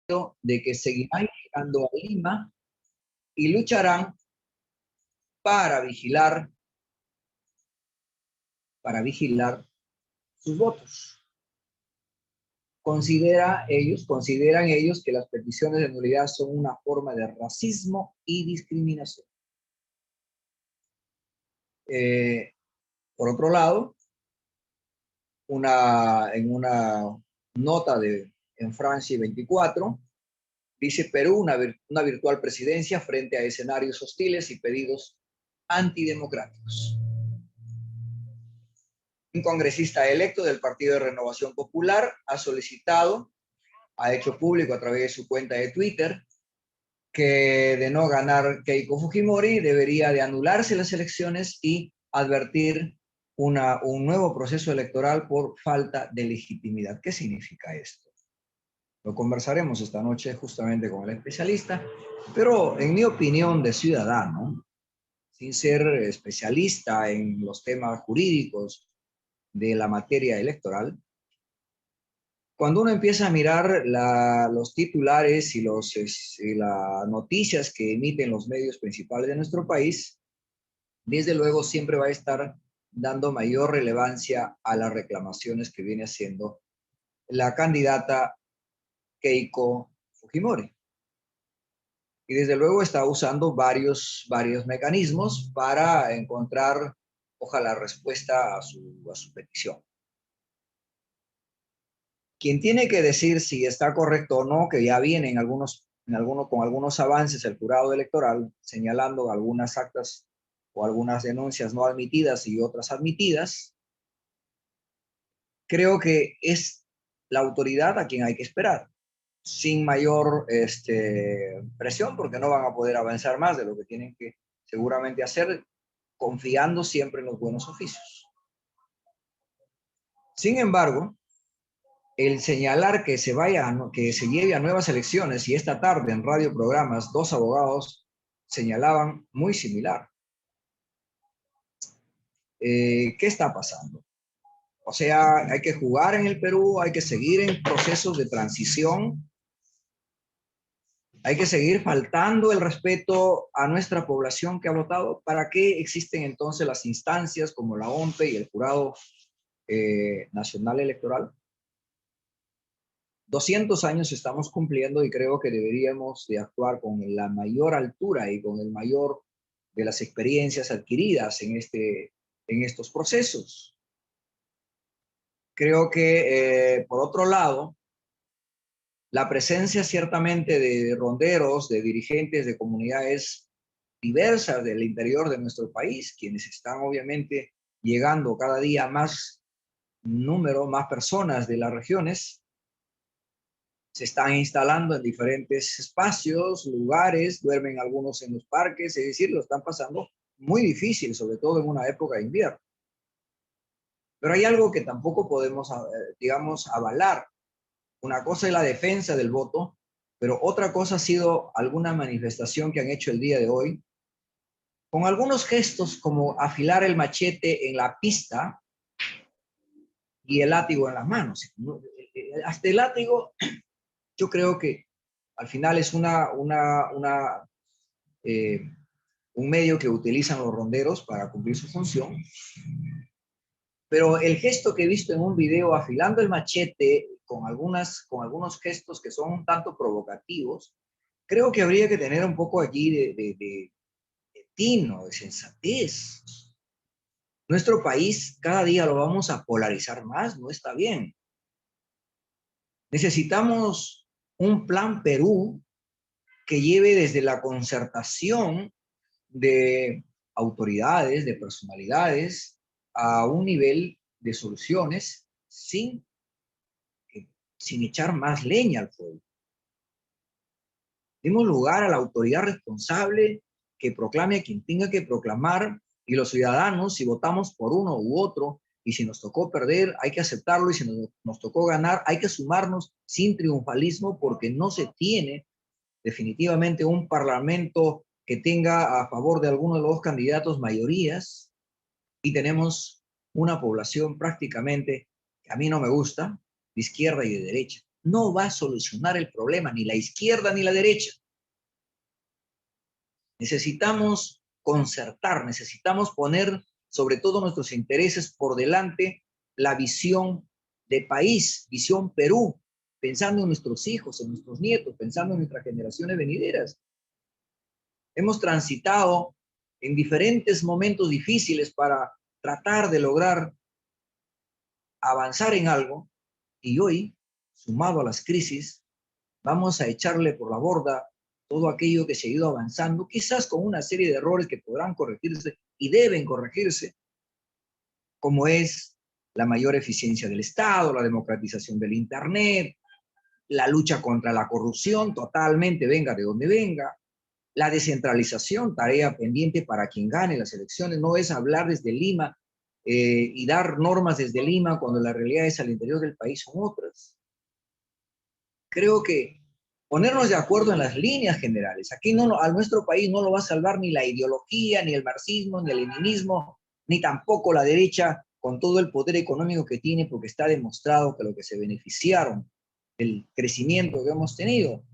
de que seguirán llegando a Lima y lucharán para vigilar sus votos. Consideran ellos que las peticiones de nulidad son una forma de racismo y discriminación. Por otro lado, en una nota en Francia 24, dice Perú una virtual presidencia frente a escenarios hostiles y pedidos antidemocráticos. Un congresista electo del Partido de Renovación Popular ha hecho público a través de su cuenta de Twitter que de no ganar Keiko Fujimori debería de anularse las elecciones y advertir un nuevo proceso electoral por falta de legitimidad. ¿Qué significa esto? Lo conversaremos esta noche justamente con el especialista, pero en mi opinión de ciudadano, sin ser especialista en los temas jurídicos de la materia electoral, cuando uno empieza a mirar los titulares y las noticias que emiten los medios principales de nuestro país, desde luego siempre va a estar dando mayor relevancia a las reclamaciones que viene haciendo la candidata Keiko Fujimori. Y desde luego está usando varios mecanismos para encontrar, ojalá, respuesta a su petición. Quien tiene que decir si está correcto o no, que ya viene con algunos avances el jurado electoral, señalando algunas actas o algunas denuncias no admitidas y otras admitidas, creo que es la autoridad a quien hay que esperar, sin mayor presión, porque no van a poder avanzar más de lo que tienen que seguramente hacer, confiando siempre en los buenos oficios. Sin embargo, el señalar que se lleve a nuevas elecciones, y esta tarde en radioprogramas 2 abogados señalaban muy similar. ¿Qué está pasando? O sea, hay que jugar en el Perú, hay que seguir en procesos de transición, hay que seguir faltando el respeto a nuestra población que ha votado. ¿Para qué existen entonces las instancias como la OMPE y el Jurado Nacional Electoral? 200 años estamos cumpliendo y creo que deberíamos de actuar con la mayor altura y con el mayor de las experiencias adquiridas en estos procesos. Creo que, por otro lado, la presencia ciertamente de ronderos, de dirigentes de comunidades diversas del interior de nuestro país, quienes están obviamente llegando cada día más número, más personas de las regiones, se están instalando en diferentes espacios, lugares, duermen algunos en los parques, es decir, lo están pasando muy difícil, sobre todo en una época de invierno. Pero hay algo que tampoco podemos, digamos, avalar. Una cosa es la defensa del voto, pero otra cosa ha sido alguna manifestación que han hecho el día de hoy, con algunos gestos como afilar el machete en la pista y el látigo en las manos. Hasta el látigo, yo creo que al final es un medio que utilizan los ronderos para cumplir su función. Pero el gesto que he visto en un video afilando el machete con algunos gestos que son un tanto provocativos, creo que habría que tener un poco allí de tino, de sensatez. Nuestro país cada día lo vamos a polarizar más, no está bien. Necesitamos un plan Perú que lleve desde la concertación de autoridades, de personalidades, a un nivel de soluciones sin echar más leña al fuego. Demos lugar a la autoridad responsable que proclame a quien tenga que proclamar, y los ciudadanos, si votamos por uno u otro, y si nos tocó perder, hay que aceptarlo, y si nos tocó ganar, hay que sumarnos sin triunfalismo, porque no se tiene definitivamente un parlamento que tenga a favor de alguno de los candidatos mayorías, y tenemos una población prácticamente, que a mí no me gusta, de izquierda y de derecha. no va a solucionar el problema, ni la izquierda ni la derecha. Necesitamos concertar, necesitamos poner sobre todo nuestros intereses por delante, la visión de país, visión Perú, pensando en nuestros hijos, en nuestros nietos, pensando en nuestras generaciones venideras. Hemos transitado en diferentes momentos difíciles para tratar de lograr avanzar en algo, y hoy, sumado a las crisis, vamos a echarle por la borda todo aquello que se ha ido avanzando, quizás con una serie de errores que podrán corregirse y deben corregirse, como es la mayor eficiencia del Estado, la democratización del Internet, la lucha contra la corrupción, totalmente venga de donde venga, la descentralización, tarea pendiente para quien gane las elecciones, no es hablar desde Lima y dar normas desde Lima cuando la realidad es al interior del país son otras. Creo que ponernos de acuerdo en las líneas generales, aquí no, a nuestro país no lo va a salvar ni la ideología, ni el marxismo, ni el leninismo, ni tampoco la derecha con todo el poder económico que tiene, porque está demostrado que lo que se beneficiaron del crecimiento que hemos tenido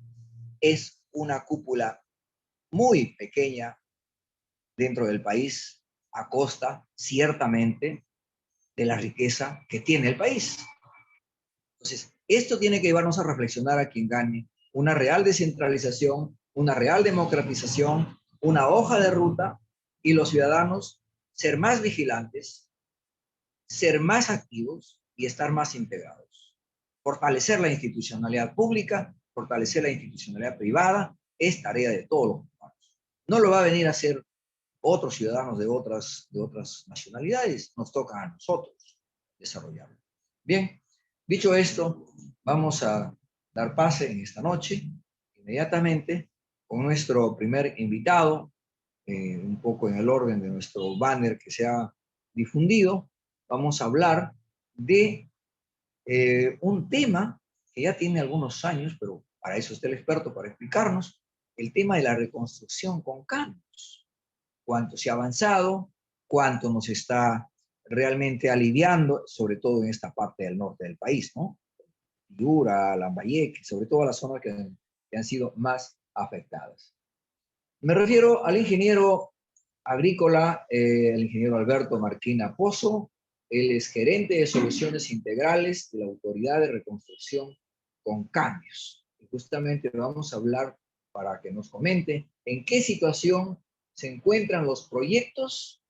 es una cúpula muy pequeña dentro del país, a costa, ciertamente, de la riqueza que tiene el país. Entonces, esto tiene que llevarnos a reflexionar a quien gane una real descentralización, una real democratización, una hoja de ruta, y los ciudadanos ser más vigilantes, ser más activos y estar más integrados. Fortalecer la institucionalidad pública, fortalecer la institucionalidad privada, es tarea de todos los ciudadanos. No lo va a venir a hacer otros ciudadanos de otras nacionalidades, nos toca a nosotros desarrollarlo. Bien, dicho esto, vamos a dar pase en esta noche, inmediatamente, con nuestro primer invitado, un poco en el orden de nuestro banner que se ha difundido. Vamos a hablar de un tema que ya tiene algunos años, pero para eso está el experto, para explicarnos, el tema de la reconstrucción con cambios. Cuánto se ha avanzado, cuánto nos está realmente aliviando, sobre todo en esta parte del norte del país, ¿no? Piura, Lambayeque, sobre todo las zonas que han sido más afectadas. Me refiero al ingeniero agrícola, el ingeniero Alberto Marquina Pozo. Él es gerente de soluciones integrales de la Autoridad de Reconstrucción con Cambios. Y justamente vamos a hablar para que nos comente en qué situación se encuentran los proyectos,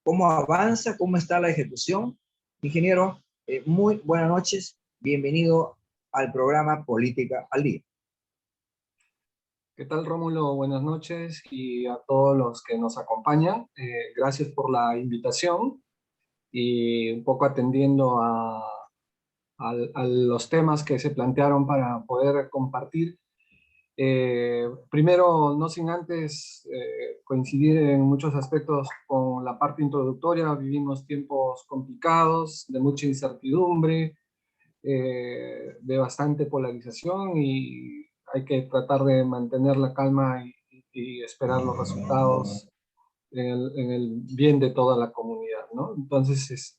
cómo avanza, cómo está la ejecución. Ingeniero, muy buenas noches, bienvenido al programa Política al Día. ¿Qué tal, Rómulo? Buenas noches, y a todos los que nos acompañan. Gracias por la invitación y un poco atendiendo a los temas que se plantearon para poder compartir. Primero, no sin antes coincidir en muchos aspectos con la parte introductoria. Vivimos tiempos complicados, de mucha incertidumbre, de bastante polarización, y hay que tratar de mantener la calma y esperar los resultados en el bien de toda la comunidad, ¿no? Entonces,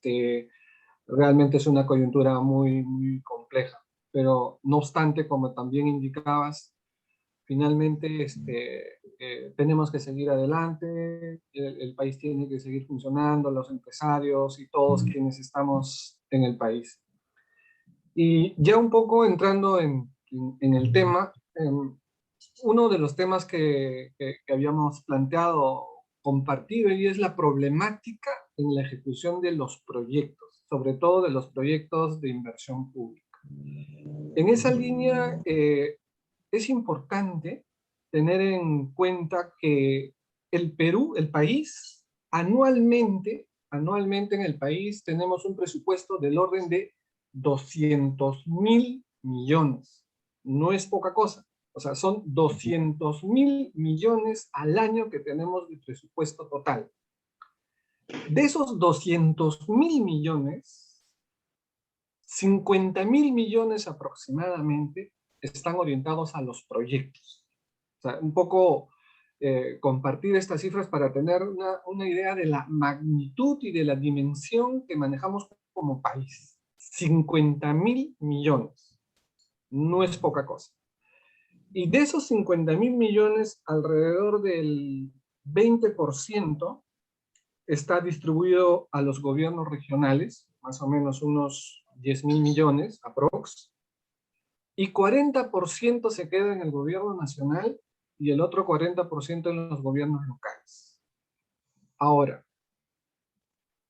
realmente es una coyuntura muy, muy compleja, pero no obstante, como también indicabas, finalmente tenemos que seguir adelante, el país tiene que seguir funcionando, los empresarios y todos quienes estamos en el país. Y ya un poco entrando en el tema, uno de los temas que habíamos planteado compartir hoy es la problemática en la ejecución de los proyectos, sobre todo de los proyectos de inversión pública. En esa línea es importante tener en cuenta que el Perú, el país, anualmente en el país tenemos un presupuesto del orden de 200.000 millones. No es poca cosa. O sea, son 200.000 millones al año que tenemos de presupuesto total. De esos 200.000 millones, 50.000 millones aproximadamente están orientados a los proyectos. O sea, un poco compartir estas cifras para tener una idea de la magnitud y de la dimensión que manejamos como país. 50.000 millones. No es poca cosa. Y de esos 50.000 millones, alrededor del 20% está distribuido a los gobiernos regionales, más o menos unos 10.000 millones, aprox, y 40% se queda en el gobierno nacional y el otro 40% en los gobiernos locales. Ahora,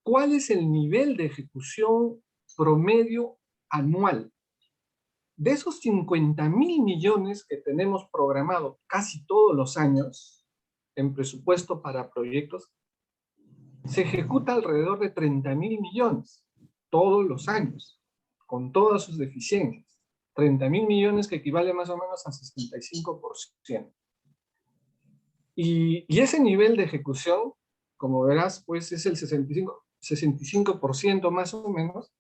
¿cuál es el nivel de ejecución promedio anual? De esos 50.000 millones que tenemos programado casi todos los años en presupuesto para proyectos, se ejecuta alrededor de 30.000 millones todos los años, con todas sus deficiencias. 30.000 millones que equivale más o menos a 65%. Y ese nivel de ejecución, como verás, pues es el 65% más o menos,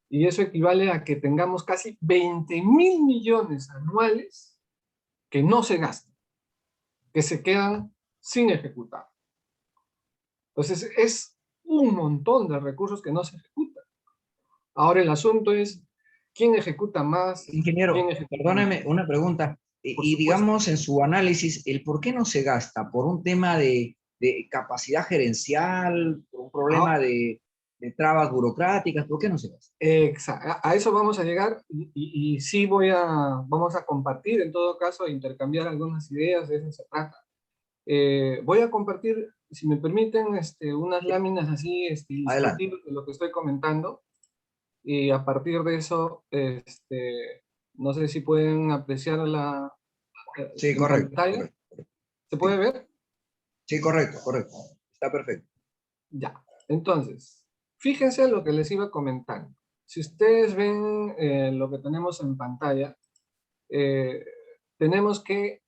y eso equivale a que tengamos casi 20.000 millones anuales que no se gastan, que se quedan sin ejecutar. Entonces es un montón de recursos que no se ejecutan. Ahora el asunto es, ¿quién ejecuta más? ¿Quién Ingeniero, ejecuta menos? perdóneme una pregunta. Por Y supuesto. digamos en su análisis, ¿el por qué no se gasta? ¿Por un tema de capacidad gerencial? ¿Por un problema Ah, de trabas burocráticas? ¿Por qué no se gasta? a eso vamos a llegar y sí vamos a compartir, en todo caso, intercambiar algunas ideas, de eso se trata. Voy a compartir, si me permiten, unas Sí, láminas así adelante. ilustrativas de lo que estoy comentando, y a partir de eso, no sé si pueden apreciar Sí, en correcto, pantalla. correcto. ¿Se puede Sí, ver? sí, correcto, correcto. Está perfecto. Ya. Entonces, fíjense lo que les iba comentando. Si ustedes ven lo que tenemos en pantalla, eh, tenemos que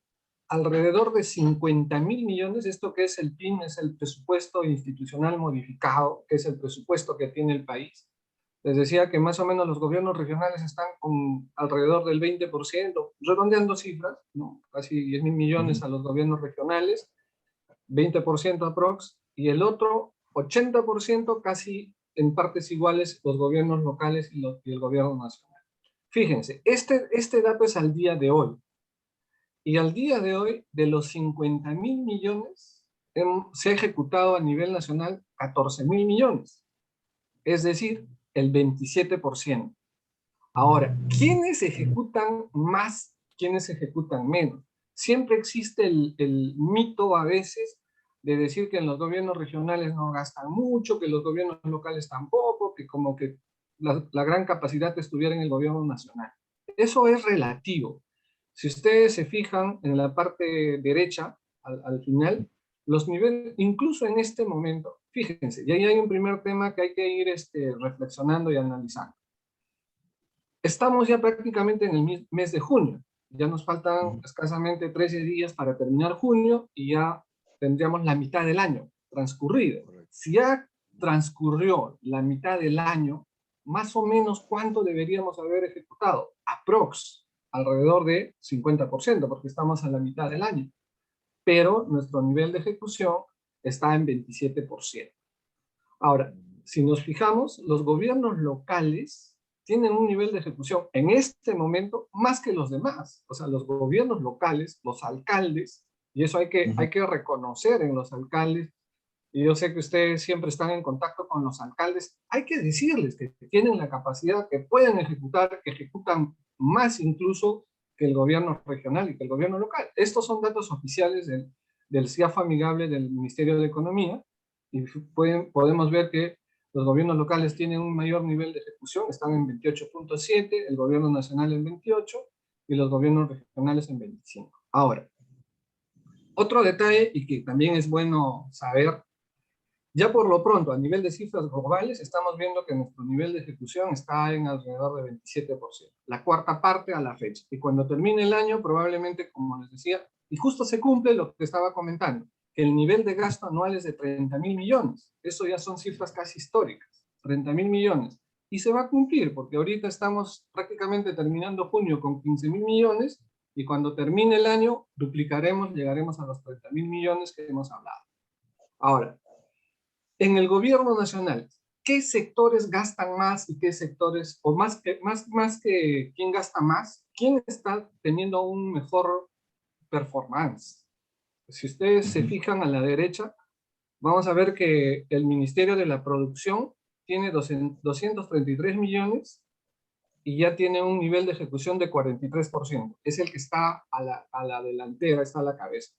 alrededor de 50.000 millones, esto que es el PIM, es el presupuesto institucional modificado, que es el presupuesto que tiene el país. Les decía que más o menos los gobiernos regionales están con alrededor del 20%, redondeando cifras, ¿no? Casi 10.000 millones Ujú. a los gobiernos regionales, 20% aprox, y el otro 80% casi en partes iguales los gobiernos locales y el gobierno nacional. Fíjense, este dato es al día de hoy. Y al día de hoy, de los 50.000 millones, se ha ejecutado a nivel nacional 14.000 millones, es decir, el 27%. Ahora, ¿quiénes ejecutan más? ¿Quiénes ejecutan menos? Siempre existe el mito a veces de decir que en los gobiernos regionales no gastan mucho, que los gobiernos locales tampoco, que como que la gran capacidad estuviera en el gobierno nacional. Eso es relativo. Si ustedes se fijan en la parte derecha, al final, los niveles, incluso en este momento, fíjense, y ahí hay un primer tema que hay que ir reflexionando y analizando. Estamos ya prácticamente en el mes de junio. Ya nos faltan Ujú. escasamente 13 días para terminar junio y ya tendríamos la mitad del año transcurrido. Correcto. Si ya transcurrió la mitad del año, más o menos cuánto deberíamos haber ejecutado. Aprox, alrededor de 50%, porque estamos a la mitad del año. Pero nuestro nivel de ejecución está en 27%. Ahora, si nos fijamos, los gobiernos locales tienen un nivel de ejecución en este momento más que los demás. O sea, los gobiernos locales, los alcaldes, y eso Ujú. hay que reconocer en los alcaldes, y yo sé que ustedes siempre están en contacto con los alcaldes, hay que decirles que tienen la capacidad, que pueden ejecutar, que ejecutan más incluso que el gobierno regional y que el gobierno local. Estos son datos oficiales del CIAF amigable del Ministerio de Economía, y podemos ver que los gobiernos locales tienen un mayor nivel de ejecución, están en 28.7, el gobierno nacional en 28 y los gobiernos regionales en 25. Ahora, otro detalle y que también es bueno saber, ya por lo pronto a nivel de cifras globales estamos viendo que nuestro nivel de ejecución está en alrededor de 27%, la cuarta parte a la fecha. Y cuando termine el año probablemente, como les decía, y justo se cumple lo que estaba comentando, el nivel de gasto anual es de 30.000 millones. Eso ya son cifras casi históricas, 30.000 millones. Y se va a cumplir, porque ahorita estamos prácticamente terminando junio con 15.000 millones, y cuando termine el año duplicaremos, llegaremos a los 30.000 millones que hemos hablado. Ahora, en el gobierno nacional, qué sectores gastan más y qué sectores, o más que quién gasta más, quién está teniendo un mejor performance. Si ustedes se fijan a la derecha, vamos a ver que el Ministerio de la Producción tiene 233 millones y ya tiene un nivel de ejecución de 43%. Es el que está a la delantera, está a la cabeza.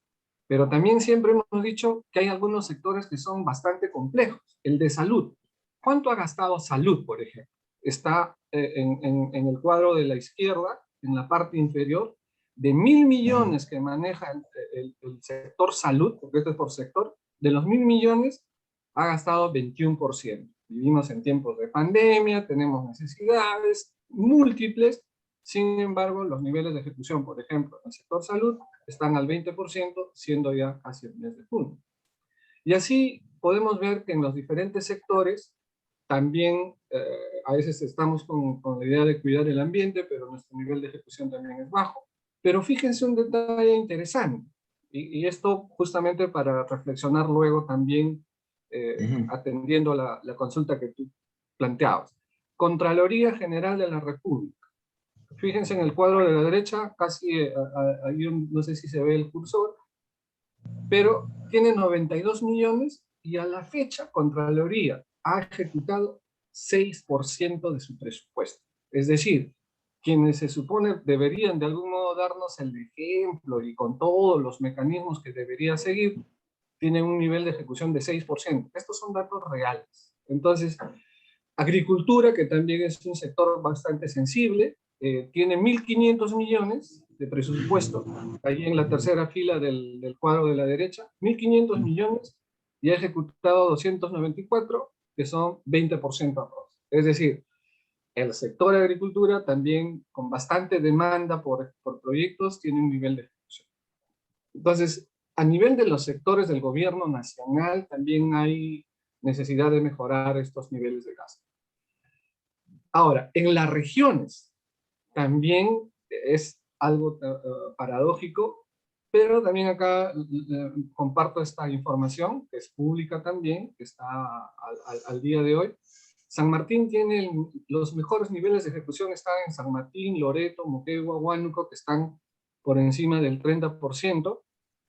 Pero también siempre hemos dicho que hay algunos sectores que son bastante complejos. El de salud. ¿Cuánto ha gastado salud, por ejemplo? Está en el cuadro de la izquierda, en la parte inferior, de 1.000 millones que maneja el sector salud, porque esto es por sector, de los 1.000 millones ha gastado 21%. Vivimos en tiempos de pandemia, tenemos necesidades múltiples, sin embargo, los niveles de ejecución, por ejemplo, en el sector salud, están al 20%, siendo ya casi el mes de junio. Y así podemos ver que en los diferentes sectores también a veces estamos con la idea de cuidar el ambiente, pero nuestro nivel de ejecución también es bajo. Pero fíjense un detalle interesante, y esto justamente para reflexionar luego también atendiendo la consulta que tú planteabas. Contraloría General de la República. Fíjense en el cuadro de la derecha, casi ahí no sé si se ve el cursor, pero tiene 92 millones y a la fecha Contraloría ha ejecutado 6% de su presupuesto. Es decir, quienes se supone deberían de algún modo darnos el ejemplo y con todos los mecanismos que debería seguir, tienen un nivel de ejecución de 6%. Estos son datos reales. Entonces, agricultura, que también es un sector bastante sensible, tiene 1.500 millones de presupuesto, ahí en la tercera fila del cuadro de la derecha, 1.500 millones y ha ejecutado 294, que son 20% aprox. Es decir, el sector de agricultura también con bastante demanda por proyectos tiene un nivel de ejecución. Entonces, a nivel de los sectores del gobierno nacional también hay necesidad de mejorar estos niveles de gasto. Ahora, en las regiones también es algo paradójico, pero también acá comparto esta información, que es pública también, que está al día de hoy. San Martín tiene los mejores niveles de ejecución, están en San Martín, Loreto, Moquegua, Huánuco, que están por encima del 30%,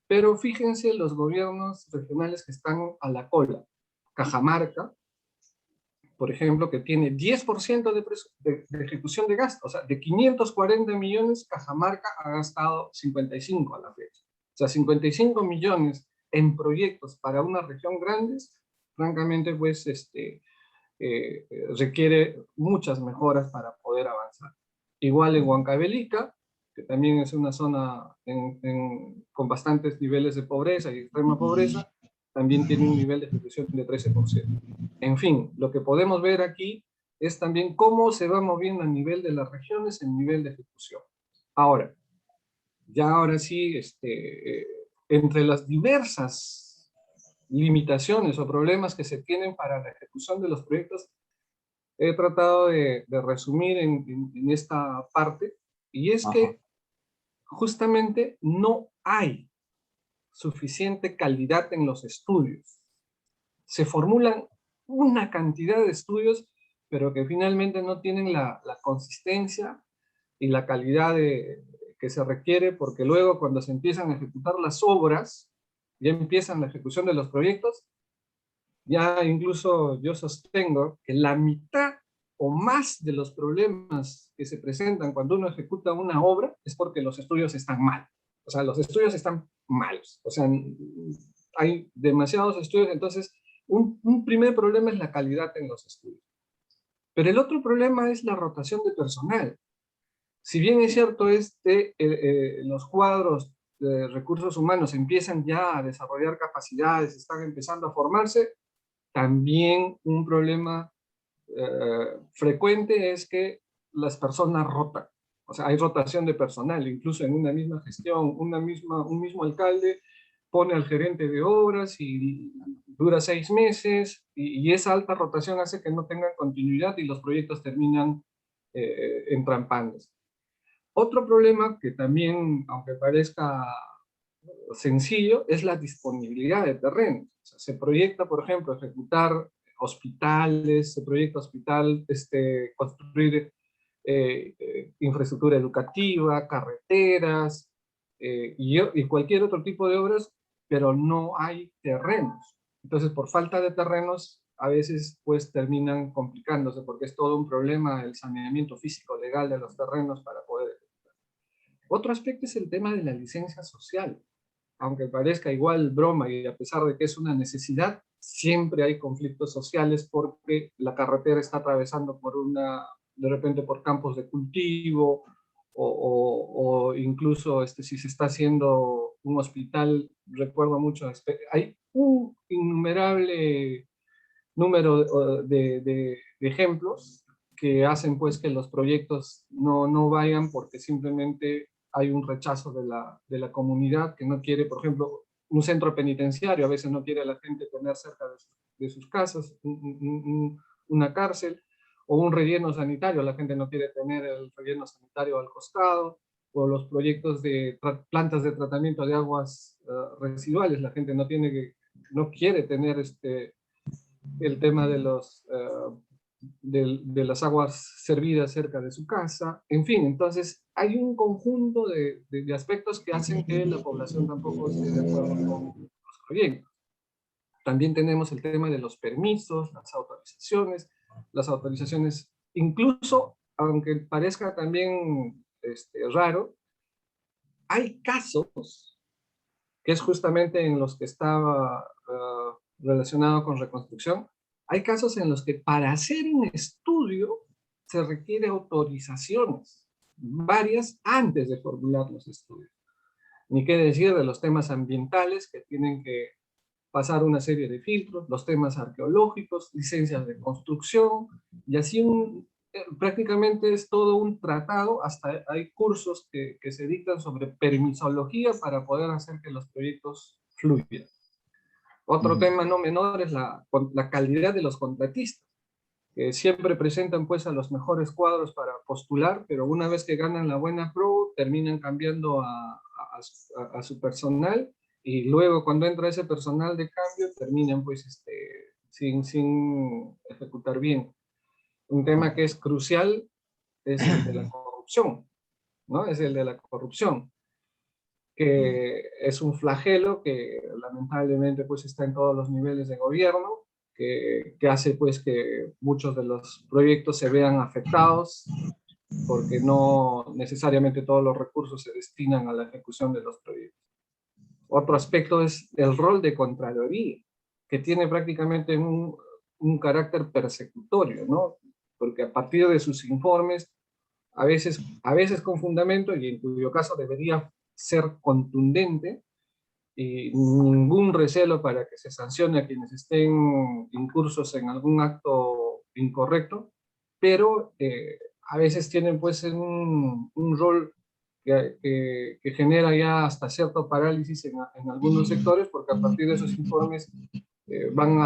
pero fíjense los gobiernos regionales que están a la cola. Cajamarca, por ejemplo, que tiene 10% de ejecución de gasto. O sea, de 540 millones, Cajamarca ha gastado 55 a la fecha. O sea, 55 millones en proyectos para una región grande, francamente, pues, requiere muchas mejoras para poder avanzar. Igual en Huancavelica, que también es una zona con bastantes niveles de pobreza y extrema pobreza, también tiene un nivel de ejecución de 13%. En fin, lo que podemos ver aquí es también cómo se va moviendo a nivel de las regiones el nivel de ejecución. Ahora sí, entre las diversas limitaciones o problemas que se tienen para la ejecución de los proyectos, he tratado de resumir en esta parte, y es que justamente no hay suficiente calidad en los estudios. Se formulan una cantidad de estudios, pero que finalmente no tienen la consistencia y la calidad que se requiere, porque luego cuando se empiezan a ejecutar las obras, ya empiezan la ejecución de los proyectos, ya incluso yo sostengo que la mitad o más de los problemas que se presentan cuando uno ejecuta una obra es porque los estudios están mal. O sea, los estudios están malos. O sea, hay demasiados estudios, entonces un primer problema es la calidad en los estudios. Pero el otro problema es la rotación de personal. Si bien es cierto, los cuadros de recursos humanos empiezan ya a desarrollar capacidades, están empezando a formarse, también un problema frecuente es que las personas rotan. O sea, hay rotación de personal, incluso en una misma gestión, un mismo alcalde pone al gerente de obras y dura 6 meses, y esa alta rotación hace que no tengan continuidad y los proyectos terminan entrampándose. Otro problema que también, aunque parezca sencillo, es la disponibilidad de terreno. O sea, se proyecta, por ejemplo, ejecutar hospitales, se proyecta hospital, construir infraestructura educativa, carreteras, y cualquier otro tipo de obras, pero no hay terrenos. Entonces, por falta de terrenos, a veces pues terminan complicándose, porque es todo un problema el saneamiento físico legal de los terrenos para poder. Otro aspecto es el tema de la licencia social. Aunque parezca igual broma y a pesar de que es una necesidad, siempre hay conflictos sociales porque la carretera está atravesando de repente por campos de cultivo o incluso si se está haciendo un hospital, recuerdo mucho, hay un innumerable número de ejemplos que hacen pues que los proyectos no vayan porque simplemente hay un rechazo de la comunidad que no quiere, por ejemplo, un centro penitenciario, a veces no quiere a la gente tener cerca de sus casas, una cárcel, o un relleno sanitario, la gente no quiere tener el relleno sanitario al costado, o los proyectos de plantas de tratamiento de aguas residuales, la gente no quiere tener el tema de las aguas servidas cerca de su casa, en fin, entonces hay un conjunto de aspectos que hacen que la población tampoco esté de acuerdo con los proyectos. También tenemos el tema de los permisos, las autorizaciones, incluso, aunque parezca también raro, hay casos, que es justamente en los que estaba relacionado con reconstrucción, hay casos en los que para hacer un estudio se requiere autorizaciones, varias antes de formular los estudios. Ni qué decir de los temas ambientales que tienen que pasar una serie de filtros, los temas arqueológicos, licencias de construcción, y así prácticamente es todo un tratado, hasta hay cursos que se dictan sobre permisología para poder hacer que los proyectos fluyan. Otro tema no menor es la calidad de los contratistas, que siempre presentan pues a los mejores cuadros para postular, pero una vez que ganan la buena pro, terminan cambiando a su personal, y luego cuando entra ese personal de cambio, terminan pues sin ejecutar bien. Un tema que es crucial es el de la corrupción, ¿no? Es el de la corrupción, que es un flagelo que lamentablemente pues está en todos los niveles de gobierno, que hace pues que muchos de los proyectos se vean afectados porque no necesariamente todos los recursos se destinan a la ejecución de los proyectos. Otro aspecto es el rol de Contraloría, que tiene prácticamente un carácter persecutorio, ¿no? Porque a partir de sus informes, a veces con fundamento, y en cuyo caso debería ser contundente, y ningún recelo para que se sancione a quienes estén incursos en algún acto incorrecto, pero a veces tienen pues un rol que genera ya hasta cierto parálisis en algunos sectores, porque a partir de esos informes van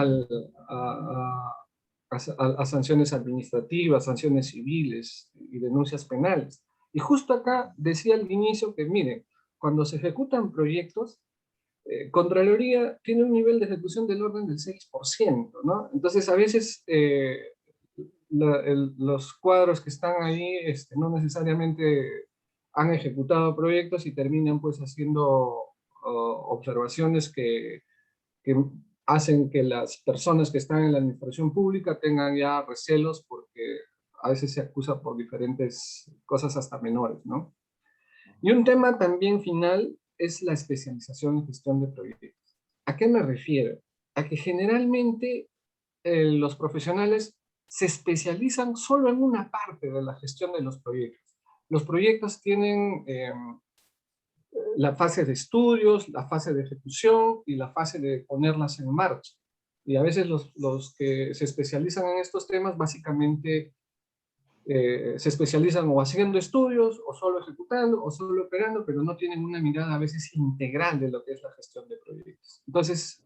a sanciones administrativas, sanciones civiles y denuncias penales. Y justo acá decía al inicio que, miren, cuando se ejecutan proyectos, Contraloría tiene un nivel de ejecución del orden del 6%, ¿no? Entonces, a veces los cuadros que están ahí no necesariamente han ejecutado proyectos y terminan pues haciendo observaciones que hacen que las personas que están en la administración pública tengan ya recelos, porque a veces se acusa por diferentes cosas hasta menores, ¿no? Y un tema también final es la especialización en gestión de proyectos. ¿A qué me refiero? A que generalmente los profesionales se especializan solo en una parte de la gestión de los proyectos. Los proyectos tienen la fase de estudios, la fase de ejecución y la fase de ponerlas en marcha. Y a veces los que se especializan en estos temas básicamente se especializan o haciendo estudios, o solo ejecutando, o solo operando, pero no tienen una mirada a veces integral de lo que es la gestión de proyectos. Entonces,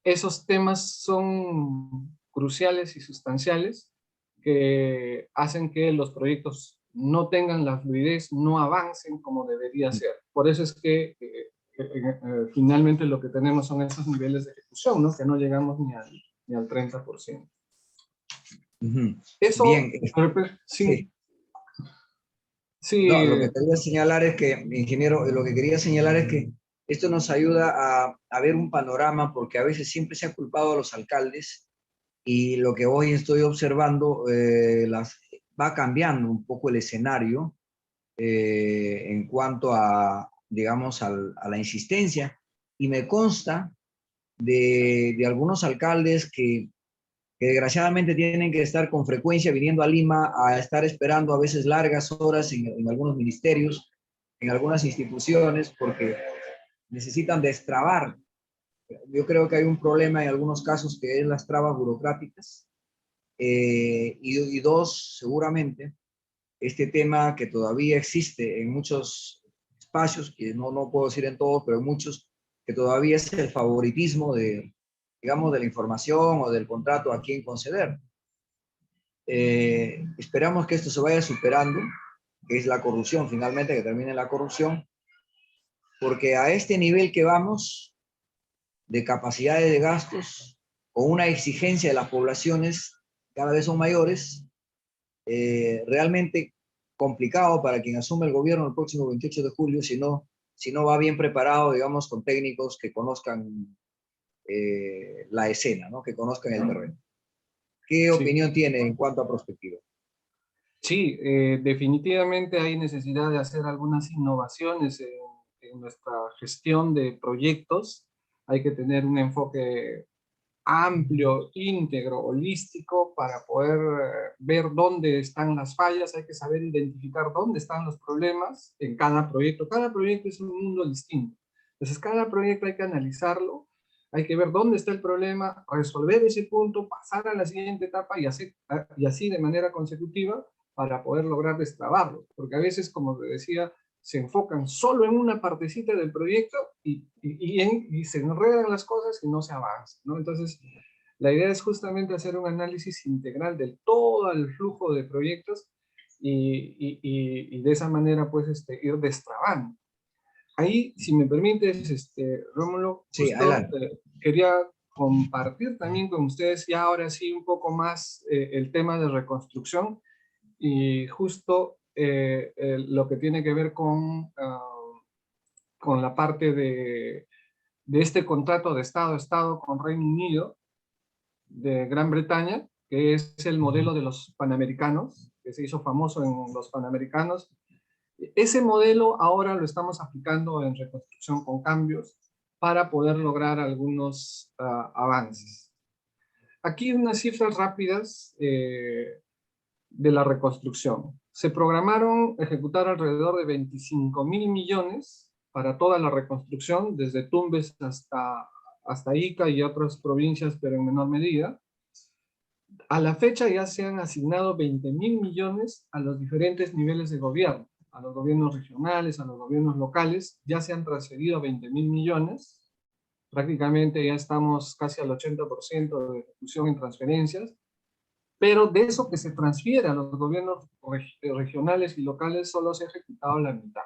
esos temas son cruciales y sustanciales que hacen que los proyectos no tengan la fluidez, no avancen como debería ser. Por eso es que finalmente lo que tenemos son esos niveles de ejecución, ¿no? Que no llegamos ni al 30%. Eso, Bien, sí, sí. sí, No, lo que quería señalar es que, ingeniero, lo que quería señalar es que esto nos ayuda a ver un panorama, porque a veces siempre se ha culpado a los alcaldes y lo que hoy estoy observando va cambiando un poco el escenario en cuanto a, digamos, a la insistencia. Y me consta de algunos alcaldes que desgraciadamente tienen que estar con frecuencia viniendo a Lima a estar esperando a veces largas horas en algunos ministerios, en algunas instituciones, porque necesitan destrabar. Yo creo que hay un problema en algunos casos que es las trabas burocráticas. Y dos, seguramente, este tema que todavía existe en muchos espacios, que no puedo decir en todos, pero en muchos, que todavía es el favoritismo de, digamos, de la información o del contrato a quién conceder. Esperamos que esto se vaya superando, que es la corrupción, finalmente que termine la corrupción, porque a este nivel que vamos de capacidades de gastos, con una exigencia de las poblaciones cada vez son mayores, realmente complicado para quien asume el gobierno el próximo 28 de julio si no va bien preparado, digamos, con técnicos que conozcan la escena, ¿no? Que conozcan el terreno. ¿Qué sí. opinión tiene en cuanto a prospectiva? Sí, definitivamente hay necesidad de hacer algunas innovaciones en nuestra gestión de proyectos. Hay que tener un enfoque amplio, íntegro, holístico para poder ver dónde están las fallas. Hay que saber identificar dónde están los problemas en cada proyecto. Cada proyecto es un mundo distinto. Entonces, cada proyecto hay que analizarlo, hay que ver dónde está el problema, resolver ese punto, pasar a la siguiente etapa y así de manera consecutiva para poder lograr destrabarlo. Porque a veces, como te decía, se enfocan solo en una partecita del proyecto y se enredan las cosas y no se avanza, ¿no? Entonces, la idea es justamente hacer un análisis integral de todo el flujo de proyectos y de esa manera, pues, ir destrabando. Ahí, si me permites, Rómulo, Sí, justo adelante. quería compartir también con ustedes ya ahora sí un poco más el tema de reconstrucción y justo lo que tiene que ver con la parte de este contrato de Estado a Estado con Reino Unido de Gran Bretaña, que es el modelo de los Panamericanos, que se hizo famoso en los Panamericanos. Ese modelo ahora lo estamos aplicando en reconstrucción con cambios para poder lograr algunos avances. Aquí unas cifras rápidas de la reconstrucción. Se programaron ejecutar alrededor de 25.000 millones para toda la reconstrucción, desde Tumbes hasta Ica y otras provincias, pero en menor medida. A la fecha ya se han asignado 20.000 millones a los diferentes niveles de gobierno, a los gobiernos regionales, a los gobiernos locales, ya se han transferido 20.000 millones, prácticamente ya estamos casi al 80% de ejecución en transferencias, pero de eso que se transfiere a los gobiernos regionales y locales solo se ha ejecutado la mitad,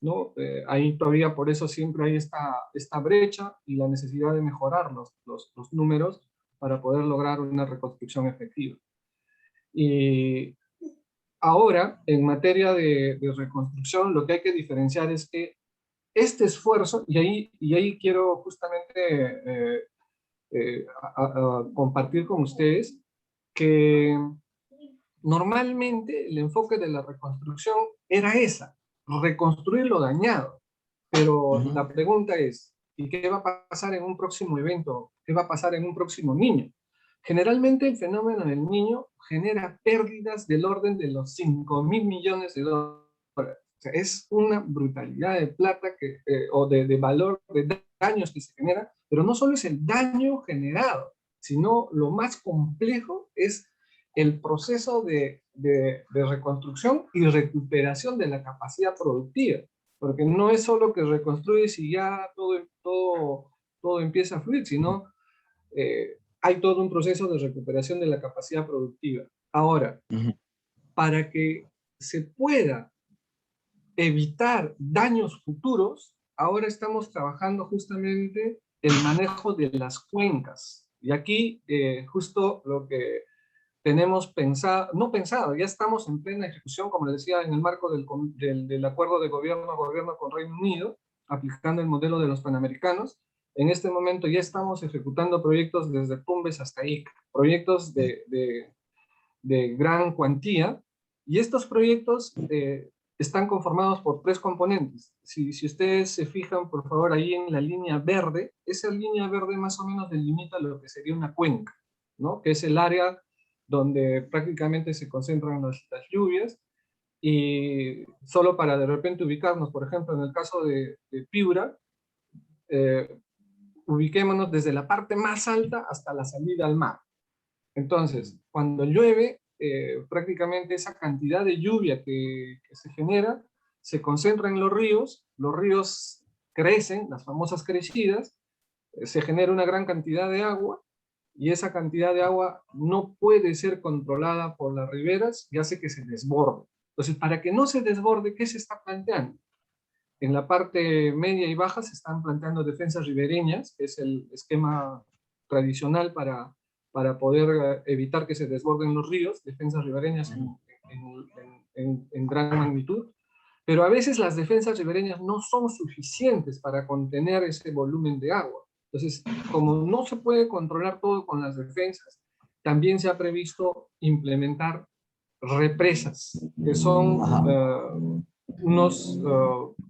¿no? Ahí todavía por eso siempre hay esta brecha y la necesidad de mejorar los números para poder lograr una reconstrucción efectiva. Y ahora, en materia de reconstrucción, lo que hay que diferenciar es que este esfuerzo, y ahí quiero justamente compartir con ustedes que normalmente el enfoque de la reconstrucción era esa, reconstruir lo dañado. Pero la pregunta es, ¿y qué va a pasar en un próximo evento? ¿Qué va a pasar en un próximo niño? Generalmente el fenómeno del niño genera pérdidas del orden de los 5.000 millones de dólares. O sea, es una brutalidad de plata o de valor, de daños que se genera, pero no solo es el daño generado, sino lo más complejo es el proceso de reconstrucción y recuperación de la capacidad productiva, porque no es solo que reconstruyes y ya todo empieza a fluir, sino hay todo un proceso de recuperación de la capacidad productiva. Ahora, para que se pueda evitar daños futuros, ahora estamos trabajando justamente el manejo de las cuencas. Y aquí justo lo que tenemos pensado, no pensado, ya estamos en plena ejecución, como les decía, en el marco del acuerdo de gobierno a gobierno con Reino Unido, aplicando el modelo de los panamericanos. En este momento ya estamos ejecutando proyectos desde Tumbes hasta Ica, proyectos de gran cuantía, y estos proyectos están conformados por 3 componentes. Si ustedes se fijan, por favor, ahí en la línea verde, esa línea verde más o menos delimita lo que sería una cuenca, ¿no? Que es el área donde prácticamente se concentran las lluvias, y solo para de repente ubicarnos, por ejemplo, en el caso de Piura, eh, ubiquémonos desde la parte más alta hasta la salida al mar. Entonces, cuando llueve, prácticamente esa cantidad de lluvia que se genera se concentra en los ríos crecen, las famosas crecidas, se genera una gran cantidad de agua, y esa cantidad de agua no puede ser controlada por las riberas y hace que se desborde. Entonces, para que no se desborde, ¿qué se está planteando? En la parte media y baja se están planteando defensas ribereñas, que es el esquema tradicional para poder evitar que se desborden los ríos, defensas ribereñas en gran magnitud. Pero a veces las defensas ribereñas no son suficientes para contener ese volumen de agua. Entonces, como no se puede controlar todo con las defensas, también se ha previsto implementar represas, que son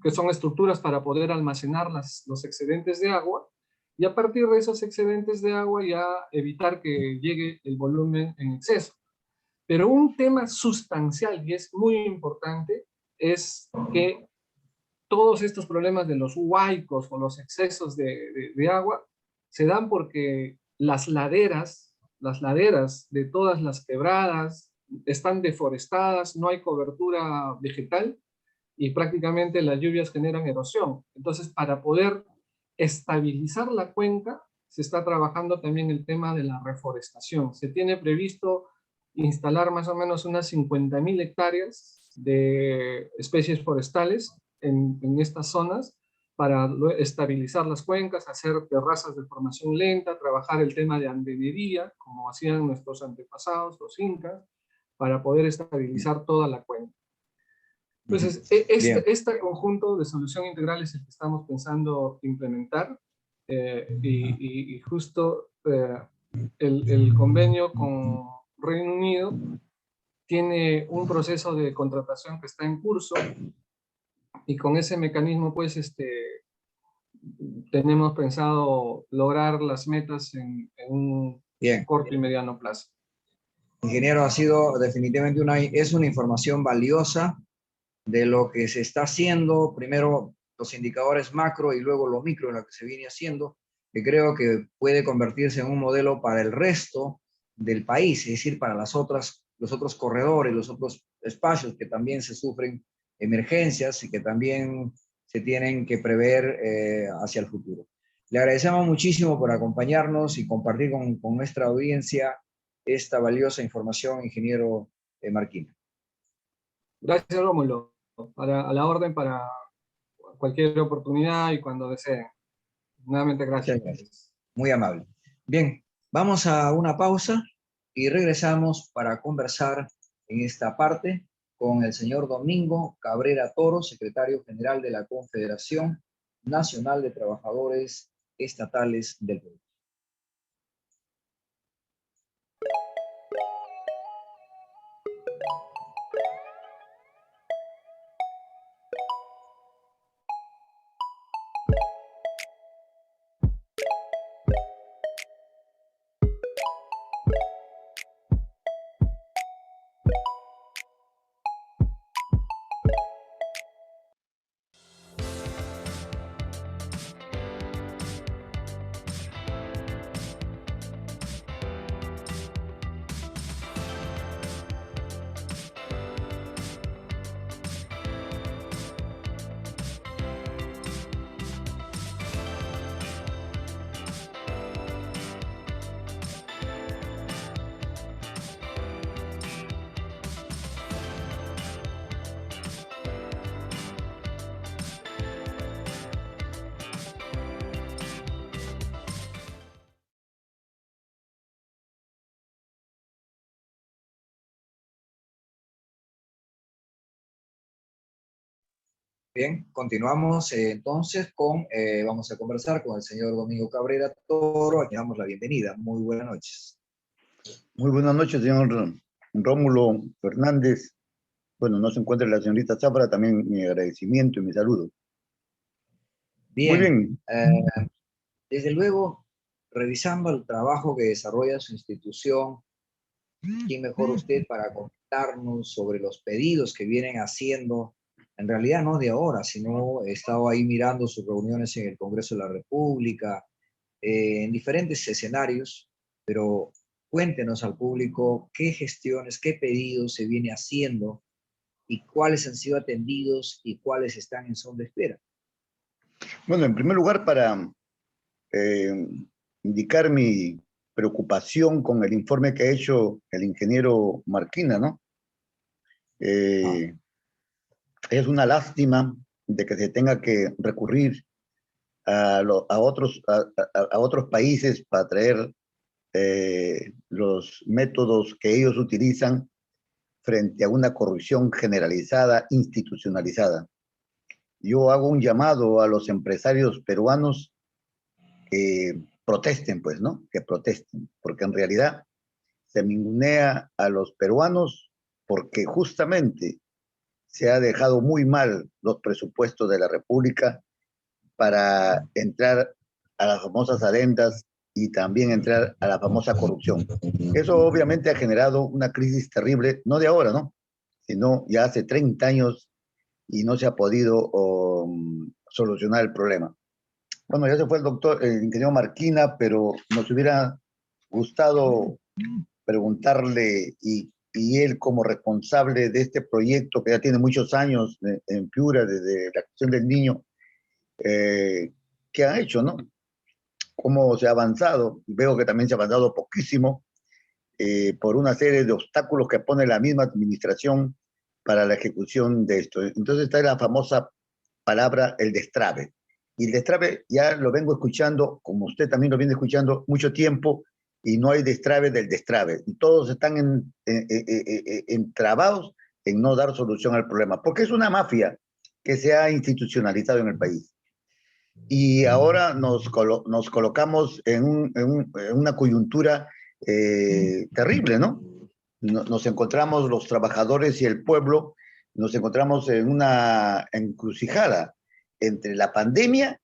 que son estructuras para poder almacenar los excedentes de agua, y a partir de esos excedentes de agua ya evitar que llegue el volumen en exceso. Pero un tema sustancial y es muy importante es que todos estos problemas de los huaicos o los excesos de agua se dan porque las laderas de todas las quebradas están deforestadas, no hay cobertura vegetal, y prácticamente las lluvias generan erosión. Entonces, para poder estabilizar la cuenca, se está trabajando también el tema de la reforestación. Se tiene previsto instalar más o menos unas 50.000 hectáreas de especies forestales en estas zonas para estabilizar las cuencas, hacer terrazas de formación lenta, trabajar el tema de andenería, como hacían nuestros antepasados, los incas, para poder estabilizar toda la cuenca. Entonces, este conjunto de solución integral es el que estamos pensando implementar, y justo el convenio con Reino Unido tiene un proceso de contratación que está en curso, y con ese mecanismo pues tenemos pensado lograr las metas en un corto y mediano plazo. Ingeniero, ha sido definitivamente es una información valiosa de lo que se está haciendo, primero los indicadores macro y luego lo micro en lo que se viene haciendo, que creo que puede convertirse en un modelo para el resto del país, es decir, para los otros corredores, los otros espacios que también se sufren emergencias y que también se tienen que prever hacia el futuro. Le agradecemos muchísimo por acompañarnos y compartir con nuestra audiencia esta valiosa información, ingeniero Marquina. Gracias, Rómulo. A la orden para cualquier oportunidad y cuando deseen. Nuevamente, gracias. Muchas gracias. Muy amable. Bien, vamos a una pausa y regresamos para conversar en esta parte con el señor Domingo Cabrera Toro, secretario general de la Confederación Nacional de Trabajadores Estatales del Perú. Bien, continuamos entonces con, vamos a conversar con el señor Domingo Cabrera Toro, a quien damos la bienvenida. Muy buenas noches. Muy buenas noches, señor Rómulo Fernández. Bueno, no se encuentra la señorita Zafra, también mi agradecimiento y mi saludo. Muy Bien, bien. desde luego, revisando el trabajo que desarrolla su institución, ¿quién mejor usted para comentarnos sobre los pedidos que vienen haciendo? En realidad no de ahora, sino he estado ahí mirando sus reuniones en el Congreso de la República, en diferentes escenarios, pero cuéntenos al público qué gestiones, qué pedidos se viene haciendo y cuáles han sido atendidos y cuáles están en son de espera. Bueno, en primer lugar, para eh, indicar mi preocupación con el informe que ha hecho el ingeniero Marquina, ¿no? Ah, Es una lástima de que se tenga que recurrir a otros países para traer los métodos que ellos utilizan frente a una corrupción generalizada, institucionalizada. Yo hago un llamado a los empresarios peruanos que protesten, pues, ¿no? Que protesten, porque en realidad se ningunea a los peruanos porque justamente se ha dejado muy mal los presupuestos de la República para entrar a las famosas adendas y también entrar a la famosa corrupción. Eso obviamente ha generado una crisis terrible, no de ahora, ¿no? Sino ya hace 30 años y no se ha podido solucionar el problema. Bueno, ya se fue el ingeniero Marquina, pero nos hubiera gustado preguntarle y él como responsable de este proyecto que ya tiene muchos años en Piura, desde la cuestión del niño, ¿qué ha hecho, no? ¿Cómo se ha avanzado? Veo que también se ha avanzado poquísimo por una serie de obstáculos que pone la misma administración para la ejecución de esto. Entonces está la famosa palabra el destrave. Y el destrave ya lo vengo escuchando, como usted también lo viene escuchando mucho tiempo, y no hay destrave del destrave. Y todos están entrabados en no dar solución al problema, porque es una mafia que se ha institucionalizado en el país. Y ahora nos colocamos en una coyuntura terrible, ¿no? Nos encontramos los trabajadores y el pueblo, nos encontramos en una encrucijada entre la pandemia,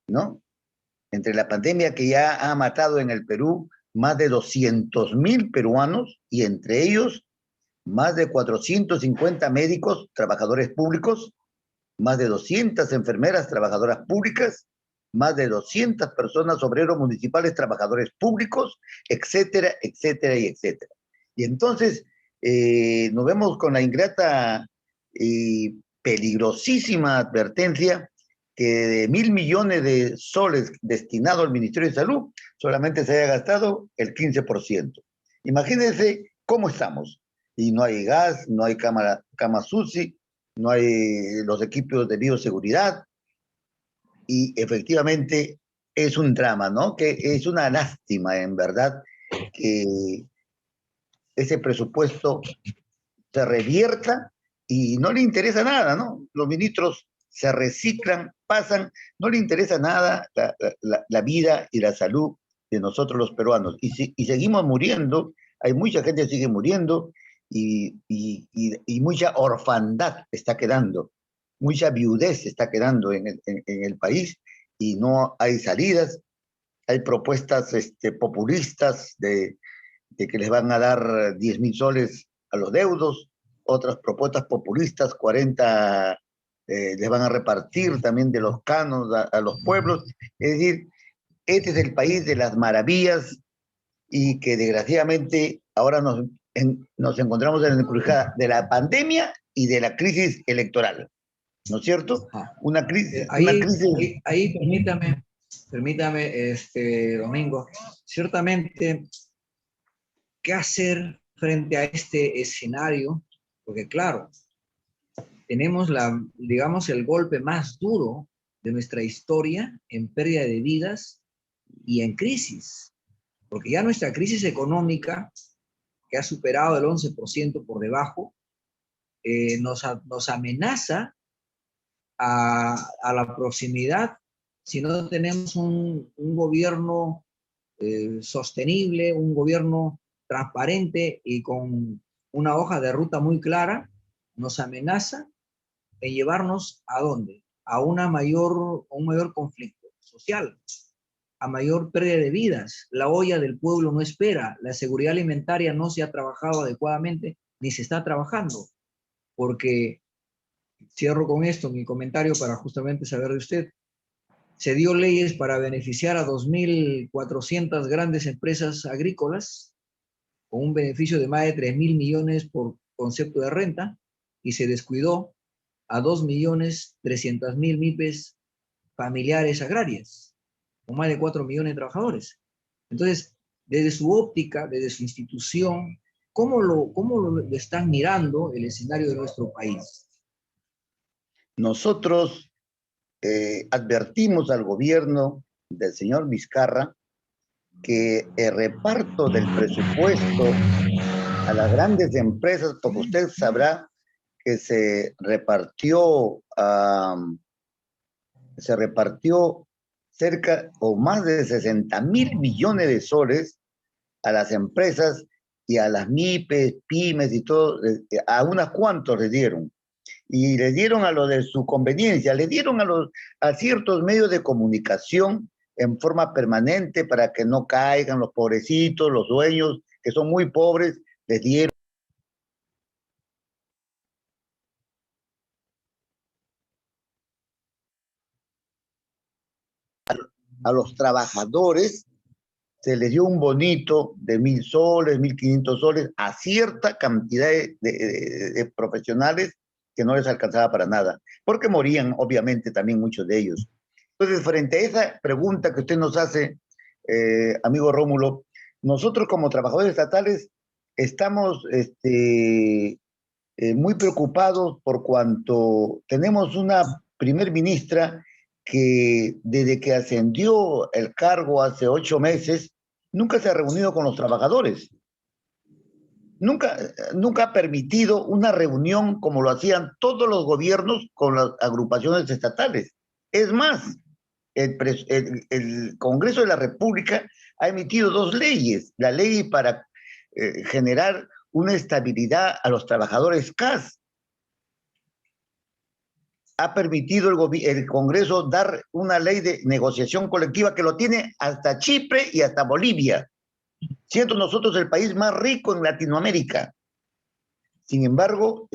¿no? Entre la pandemia que ya ha matado en el Perú más de 200.000 peruanos y entre ellos más de 450 médicos, trabajadores públicos, más de 200 enfermeras, trabajadoras públicas, más de 200 personas, obreros municipales, trabajadores públicos, etcétera, etcétera y etcétera. Y entonces nos vemos con la ingrata y peligrosísima advertencia que de 1.000 millones de soles destinado al Ministerio de Salud, solamente se haya gastado el 15%. Imagínense cómo estamos. Y no hay gas, no hay camas UCI, no hay los equipos de bioseguridad y efectivamente es un drama, ¿no? Que es una lástima, en verdad, que ese presupuesto se revierta y no le interesa nada, ¿no? Los ministros se reciclan, pasan, no le interesa nada la vida y la salud de nosotros los peruanos. Y seguimos muriendo, hay mucha gente que sigue muriendo y mucha orfandad está quedando, mucha viudez está quedando en el país y no hay salidas, hay propuestas populistas de que les van a dar 10.000 soles a los deudos, otras propuestas populistas, 40 les van a repartir también de los canos a los pueblos. Es decir, este es el país de las maravillas y que desgraciadamente ahora nos encontramos en la encrucijada de la pandemia y de la crisis electoral, ¿no es cierto? ah. Una crisis, una Ahí, crisis. ahí permítame, Domingo, ciertamente, ¿qué hacer frente a este escenario? Porque claro, tenemos digamos, el golpe más duro de nuestra historia en pérdida de vidas y en crisis, porque ya nuestra crisis económica, que ha superado el 11% por debajo, nos amenaza a la proximidad, si no tenemos un gobierno sostenible, un gobierno transparente y con una hoja de ruta muy clara, nos amenaza en llevarnos ¿a dónde? A un mayor conflicto social, a mayor pérdida de vidas. La olla del pueblo no espera, la seguridad alimentaria no se ha trabajado adecuadamente, ni se está trabajando, porque, cierro con esto mi comentario para justamente saber de usted, se dio leyes para beneficiar a 2.400 grandes empresas agrícolas con un beneficio de más de 3.000 millones por concepto de renta, y se descuidó a 2.300.000 MIPES familiares agrarias, con más de 4 millones de trabajadores. Entonces, desde su óptica, desde su institución, ¿cómo lo están mirando el escenario de nuestro país? Nosotros advertimos al gobierno del señor Vizcarra que el reparto del presupuesto a las grandes empresas, porque usted sabrá que se repartió cerca o más de 60.000 millones de soles a las empresas y a las MIPES, pymes y todo, a unas cuantos les dieron. Y les dieron a lo de su conveniencia, les dieron a ciertos medios de comunicación en forma permanente para que no caigan los pobrecitos, los dueños, que son muy pobres, les dieron a los trabajadores, se les dio un bonito de 1.000 soles, 1.500 soles a cierta cantidad de profesionales que no les alcanzaba para nada, porque morían obviamente también muchos de ellos. Entonces, frente a esa pregunta que usted nos hace, amigo Rómulo, nosotros como trabajadores estatales estamos muy preocupados por cuanto tenemos una primer ministra que desde que ascendió el cargo hace 8 meses, nunca se ha reunido con los trabajadores. Nunca ha permitido una reunión como lo hacían todos los gobiernos con las agrupaciones estatales. Es más, el Congreso de la República ha emitido 2 leyes. La ley para generar una estabilidad a los trabajadores CAS. Ha permitido el Congreso dar una ley de negociación colectiva que lo tiene hasta Chipre y hasta Bolivia, siendo nosotros el país más rico en Latinoamérica. Sin embargo,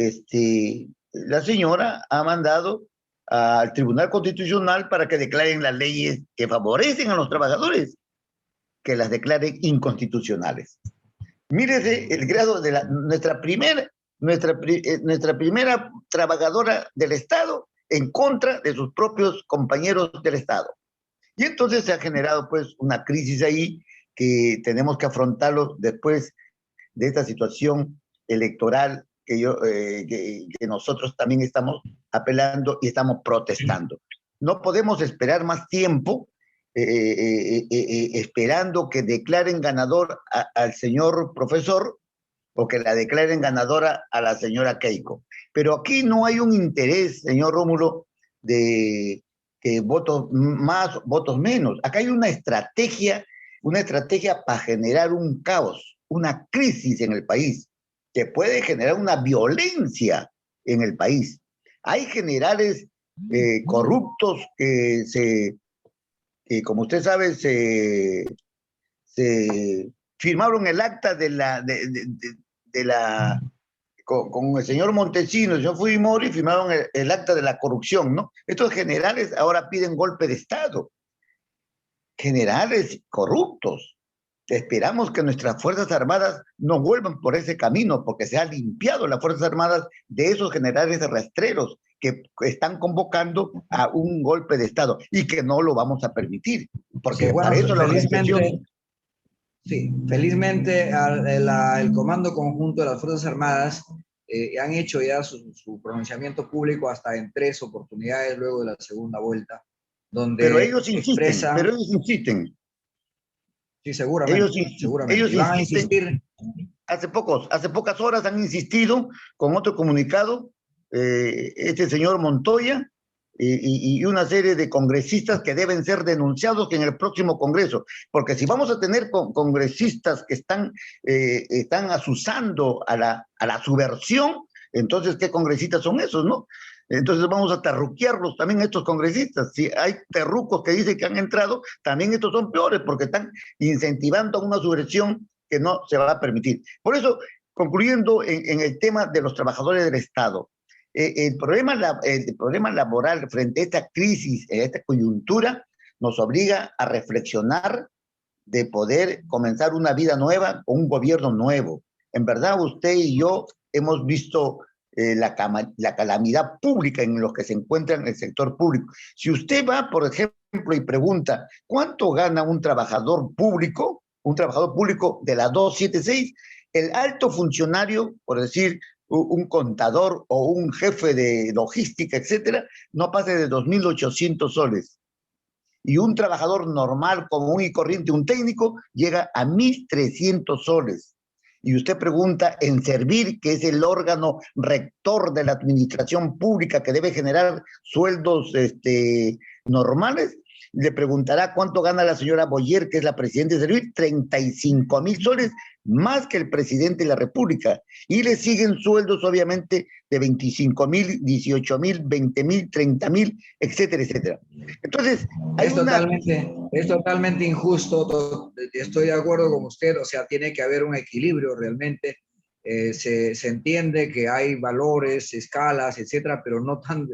la señora ha mandado al Tribunal Constitucional para que declaren las leyes que favorecen a los trabajadores, que las declaren inconstitucionales. Mírese el grado de nuestra primera trabajadora del Estado en contra de sus propios compañeros del Estado. Y entonces se ha generado pues una crisis ahí que tenemos que afrontarlo después de esta situación electoral que nosotros también estamos apelando y estamos protestando. No podemos esperar más tiempo esperando que declaren ganador al señor profesor o que la declaren ganadora a la señora Keiko. Pero aquí no hay un interés, señor Rómulo, de que votos más, votos menos. Acá hay una estrategia para generar un caos, una crisis en el país, que puede generar una violencia en el país. Hay generales corruptos que como usted sabe, se firmaron el acta con el señor Montesinos, el señor Fujimori, firmaron el acta de la corrupción, ¿no? Estos generales ahora piden golpe de Estado. Generales corruptos. Esperamos que nuestras Fuerzas Armadas no vuelvan por ese camino, porque se ha limpiado las Fuerzas Armadas de esos generales rastreros que están convocando a un golpe de Estado y que no lo vamos a permitir, porque sí, bueno, para eso la organización... Sí, felizmente el Comando Conjunto de las Fuerzas Armadas han hecho ya su pronunciamiento público hasta en 3 oportunidades luego de la segunda vuelta, donde pero ellos expresan... insisten. Sí, seguramente. Ellos y van a insisten. insistir. Hace pocas horas han insistido con otro comunicado, este señor Montoya, y una serie de congresistas que deben ser denunciados en el próximo Congreso, porque si vamos a tener congresistas que están asusando a la subversión, entonces, ¿qué congresistas son esos, no? Entonces vamos a terruquearlos también a estos congresistas. Si hay terrucos que dicen que han entrado, también estos son peores, porque están incentivando a una subversión que no se va a permitir. Por eso, concluyendo en el tema de los trabajadores del Estado, el problema laboral frente a esta crisis, a esta coyuntura, nos obliga a reflexionar de poder comenzar una vida nueva con un gobierno nuevo. En verdad, usted y yo hemos visto la calamidad pública en los que se encuentra en el sector público. Si usted va, por ejemplo, y pregunta, ¿cuánto gana un trabajador público de la 276? El alto funcionario, por decir, un contador o un jefe de logística, etcétera, no pase de 2.800 soles. Y un trabajador normal, común y corriente, un técnico, llega a 1.300 soles. Y usted pregunta en Servir, que es el órgano rector de la administración pública que debe generar sueldos normales, le preguntará cuánto gana la señora Boyer, que es la presidenta de Servir, 35.000 soles, más que el presidente de la República. Y le siguen sueldos, obviamente, de 25.000, 18.000, 20.000, 30.000, etcétera, etcétera. Entonces, es totalmente injusto, estoy de acuerdo con usted, o sea, tiene que haber un equilibrio realmente. Se entiende que hay valores, escalas, etcétera, pero no tan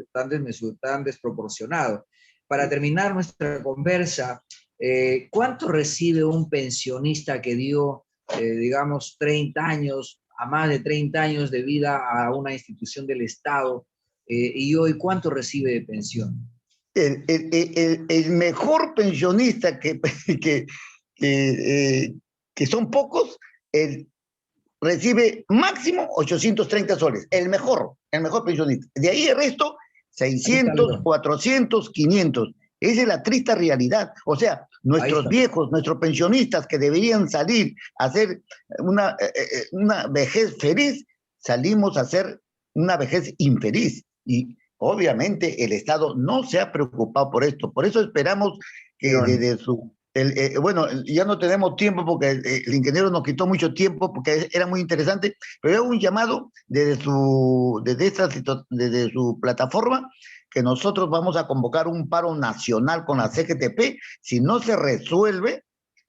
desproporcionado. Para terminar nuestra conversa, ¿cuánto recibe un pensionista que dio, digamos, 30 años, a más de 30 años de vida a una institución del Estado, y hoy cuánto recibe de pensión? El mejor pensionista que son pocos, recibe máximo 830 soles, el mejor pensionista. De ahí el resto, 600, 400, 500. Esa es la triste realidad. O sea, nuestros viejos, nuestros pensionistas que deberían salir a hacer una vejez feliz, salimos a hacer una vejez infeliz. Y obviamente el Estado no se ha preocupado por esto. Por eso esperamos que desde su... bueno, ya no tenemos tiempo porque el ingeniero nos quitó mucho tiempo porque era muy interesante, pero hago un llamado desde su plataforma que nosotros vamos a convocar un paro nacional con la CGTP si no se resuelve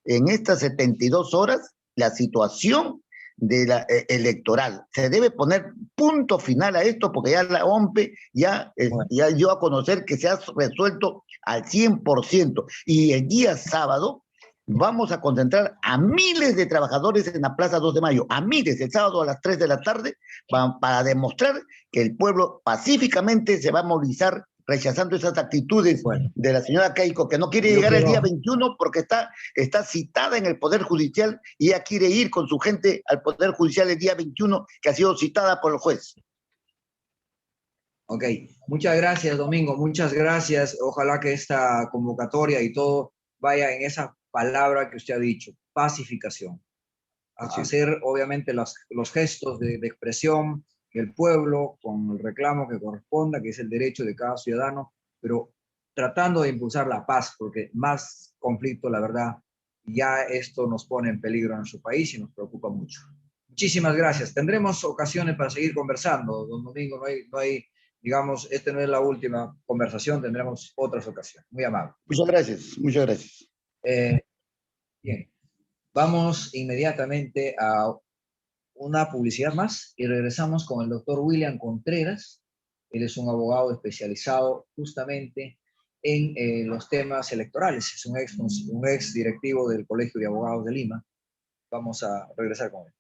en estas 72 horas la situación de la electoral. Se debe poner punto final a esto porque ya la OMPE ya dio a conocer que se ha resuelto al 100%. Y el día sábado vamos a concentrar a miles de trabajadores en la Plaza 2 de Mayo, a miles, el sábado a las 3 de la tarde, para demostrar que el pueblo pacíficamente se va a movilizar rechazando esas actitudes de la señora Keiko, que no quiere llegar el día 21 porque está citada en el Poder Judicial y ella quiere ir con su gente al Poder Judicial el día 21, que ha sido citada por el juez. Ok, muchas gracias, Domingo, muchas gracias. Ojalá que esta convocatoria y todo vaya en esa palabra que usted ha dicho, pacificación. Hacer, obviamente, los gestos de expresión del pueblo con el reclamo que corresponda, que es el derecho de cada ciudadano, pero tratando de impulsar la paz, porque más conflicto, la verdad, ya esto nos pone en peligro en su país y nos preocupa mucho. Muchísimas gracias. Tendremos ocasiones para seguir conversando, don Domingo. No hay, digamos, esta no es la última conversación, tendremos otras ocasiones. Muy amable. Muchas gracias, muchas gracias. Bien, vamos inmediatamente a una publicidad más y regresamos con el doctor William Contreras. Él es un abogado especializado justamente en los temas electorales. Es un ex directivo del Colegio de Abogados de Lima. Vamos a regresar con él.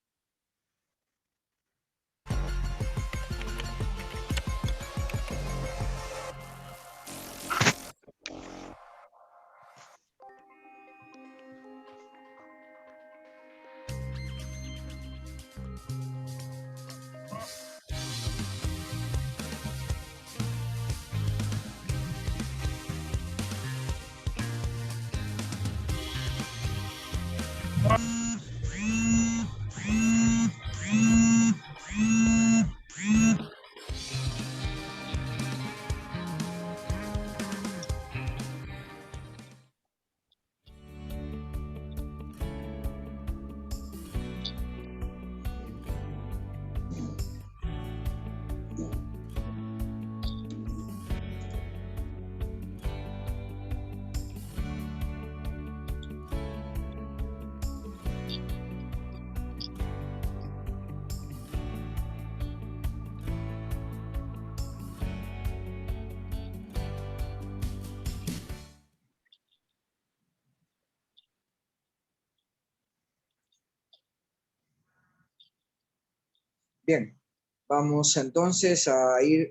Bien, vamos entonces a ir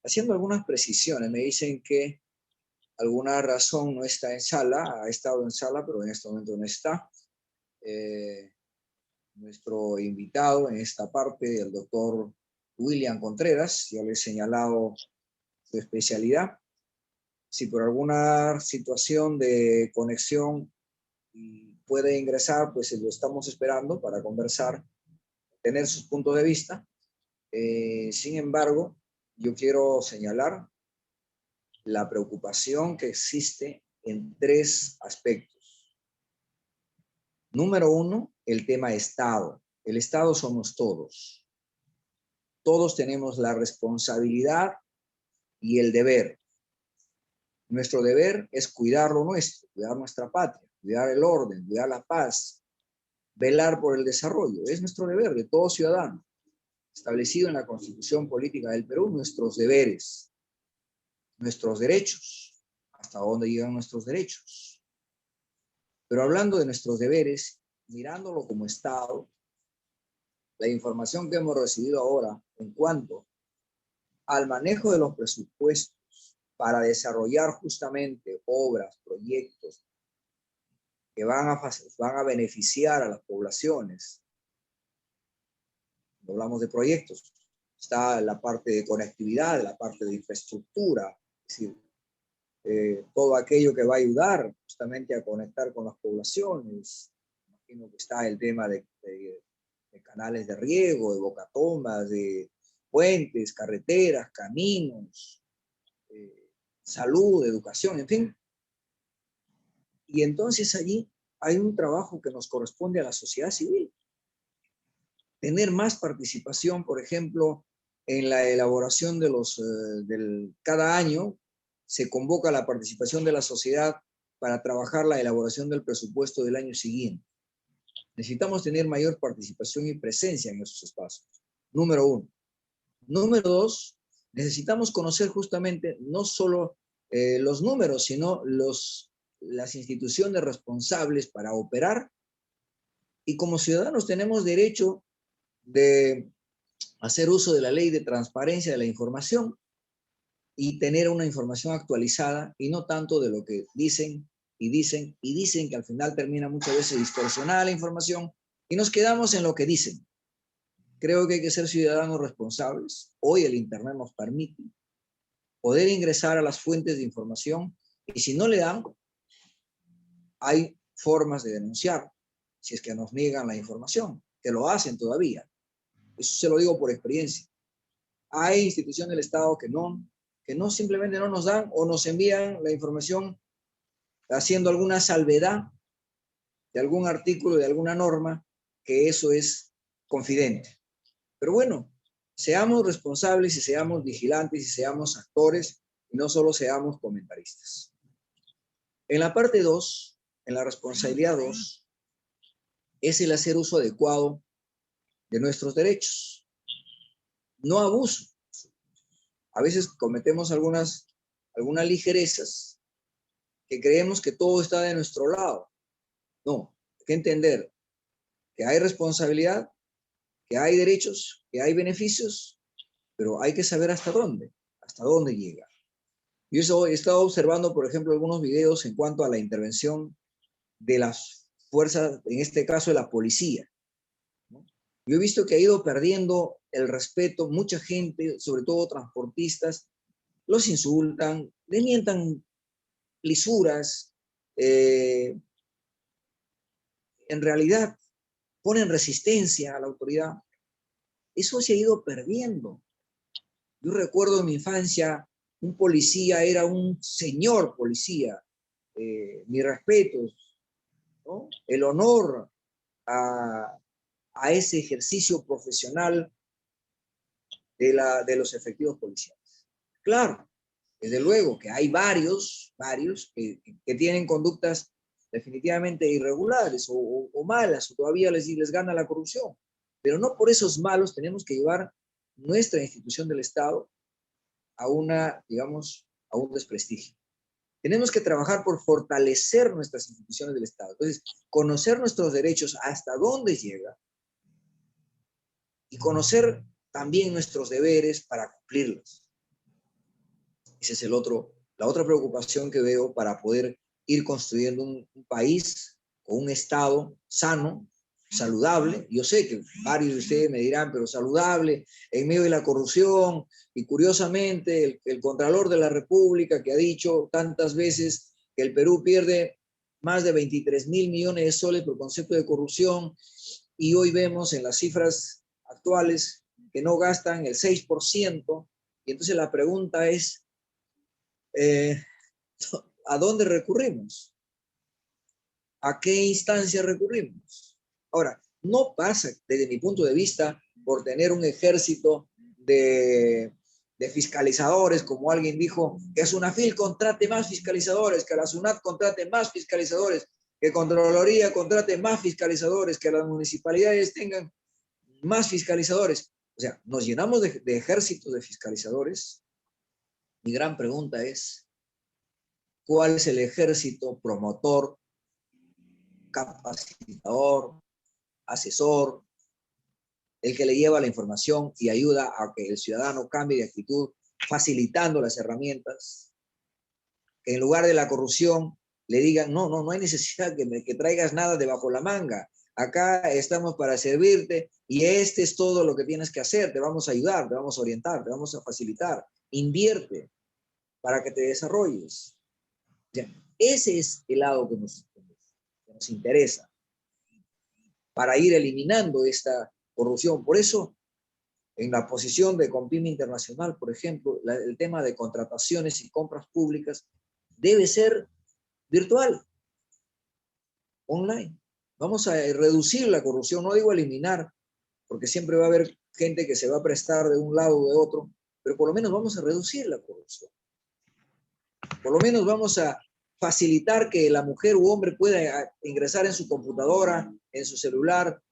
haciendo algunas precisiones. Me dicen que alguna razón no está en sala, ha estado en sala, pero en este momento no está. Nuestro invitado en esta parte, el doctor William Contreras, ya le he señalado su especialidad. Si por alguna situación de conexión puede ingresar, pues lo estamos esperando para conversar, tener sus puntos de vista. Sin embargo, yo quiero señalar la preocupación que existe en tres aspectos. Número uno, el tema Estado. El Estado somos todos. Todos tenemos la responsabilidad y el deber. Nuestro deber es cuidar lo nuestro, cuidar nuestra patria, cuidar el orden, cuidar la paz, velar por el desarrollo. Es nuestro deber de todo ciudadano, establecido en la Constitución Política del Perú, nuestros deberes, nuestros derechos, hasta dónde llegan nuestros derechos. Pero hablando de nuestros deberes, mirándolo como Estado, la información que hemos recibido ahora en cuanto al manejo de los presupuestos para desarrollar justamente obras, proyectos que van a beneficiar a las poblaciones. Cuando hablamos de proyectos, está la parte de conectividad, la parte de infraestructura, es decir, todo aquello que va a ayudar justamente a conectar con las poblaciones. Imagino que está el tema de canales de riego, de bocatombas, de puentes, carreteras, caminos, salud, educación, en fin. Y entonces allí hay un trabajo que nos corresponde a la sociedad civil. Tener más participación, por ejemplo, en la elaboración de cada año se convoca la participación de la sociedad para trabajar la elaboración del presupuesto del año siguiente. Necesitamos tener mayor participación y presencia en esos espacios. Número uno. Número dos, necesitamos conocer justamente no solo los números, sino las instituciones responsables para operar. Y como ciudadanos tenemos derecho de hacer uso de la ley de transparencia de la información y tener una información actualizada y no tanto de lo que dicen y dicen y dicen, que al final termina muchas veces distorsionada la información y nos quedamos en lo que dicen. Creo que hay que ser ciudadanos responsables. Hoy el Internet nos permite poder ingresar a las fuentes de información y si no le dan, hay formas de denunciar si es que nos niegan la información, que lo hacen todavía. Eso se lo digo por experiencia. Hay instituciones del Estado que no simplemente no nos dan o nos envían la información haciendo alguna salvedad de algún artículo, de alguna norma, que eso es confidente. Pero bueno, seamos responsables y seamos vigilantes y seamos actores y no solo seamos comentaristas. En la parte 2, en la responsabilidad 2, es el hacer uso adecuado de nuestros derechos. No abuso. A veces cometemos algunas ligerezas que creemos que todo está de nuestro lado. No, hay que entender que hay responsabilidad, que hay derechos, que hay beneficios, pero hay que saber hasta dónde llega. Yo he estado observando, por ejemplo, algunos videos en cuanto a la intervención de las fuerzas, en este caso de la policía, ¿no? Yo he visto que ha ido perdiendo el respeto, mucha gente, sobre todo transportistas, los insultan, le mientan lisuras, en realidad ponen resistencia a la autoridad. Eso se ha ido perdiendo. Yo recuerdo en mi infancia, un policía era un señor policía, mis respetos, ¿no? El honor a ese ejercicio profesional de los efectivos policiales. Claro, desde luego que hay varios que tienen conductas definitivamente irregulares o malas, o todavía les gana la corrupción. Pero no por esos malos tenemos que llevar nuestra institución del Estado a a un desprestigio. Tenemos que trabajar por fortalecer nuestras instituciones del Estado. Entonces, conocer nuestros derechos hasta dónde llega y conocer también nuestros deberes para cumplirlos. Esa es la otra preocupación que veo para poder ir construyendo un país con un Estado sano, saludable. Yo sé que varios de ustedes me dirán, pero saludable, en medio de la corrupción, y curiosamente el Contralor de la República, que ha dicho tantas veces que el Perú pierde más de 23.000 millones de soles por concepto de corrupción, y hoy vemos en las cifras actuales que no gastan el 6%, y entonces la pregunta es, ¿a dónde recurrimos? ¿A qué instancia recurrimos? Ahora, no pasa, desde mi punto de vista, por tener un ejército de fiscalizadores, como alguien dijo, que SUNAFIL contrate más fiscalizadores, que la SUNAT contrate más fiscalizadores, que Contraloría contrate más fiscalizadores, que las municipalidades tengan más fiscalizadores. O sea, nos llenamos de ejércitos de fiscalizadores. Mi gran pregunta es, ¿cuál es el ejército promotor, capacitador, asesor, el que le lleva la información y ayuda a que el ciudadano cambie de actitud, facilitando las herramientas? Que en lugar de la corrupción le digan, no hay necesidad que traigas nada debajo la manga. Acá estamos para servirte y este es todo lo que tienes que hacer. Te vamos a ayudar, te vamos a orientar, te vamos a facilitar. Invierte para que te desarrolles. O sea, ese es el lado que nos interesa para ir eliminando esta corrupción. Por eso, en la posición de Compime Internacional, por ejemplo, el tema de contrataciones y compras públicas debe ser virtual, online. Vamos a reducir la corrupción, no digo eliminar, porque siempre va a haber gente que se va a prestar de un lado o de otro, pero por lo menos vamos a reducir la corrupción. Por lo menos vamos a facilitar que la mujer u hombre pueda ingresar en su computadora, en su celular,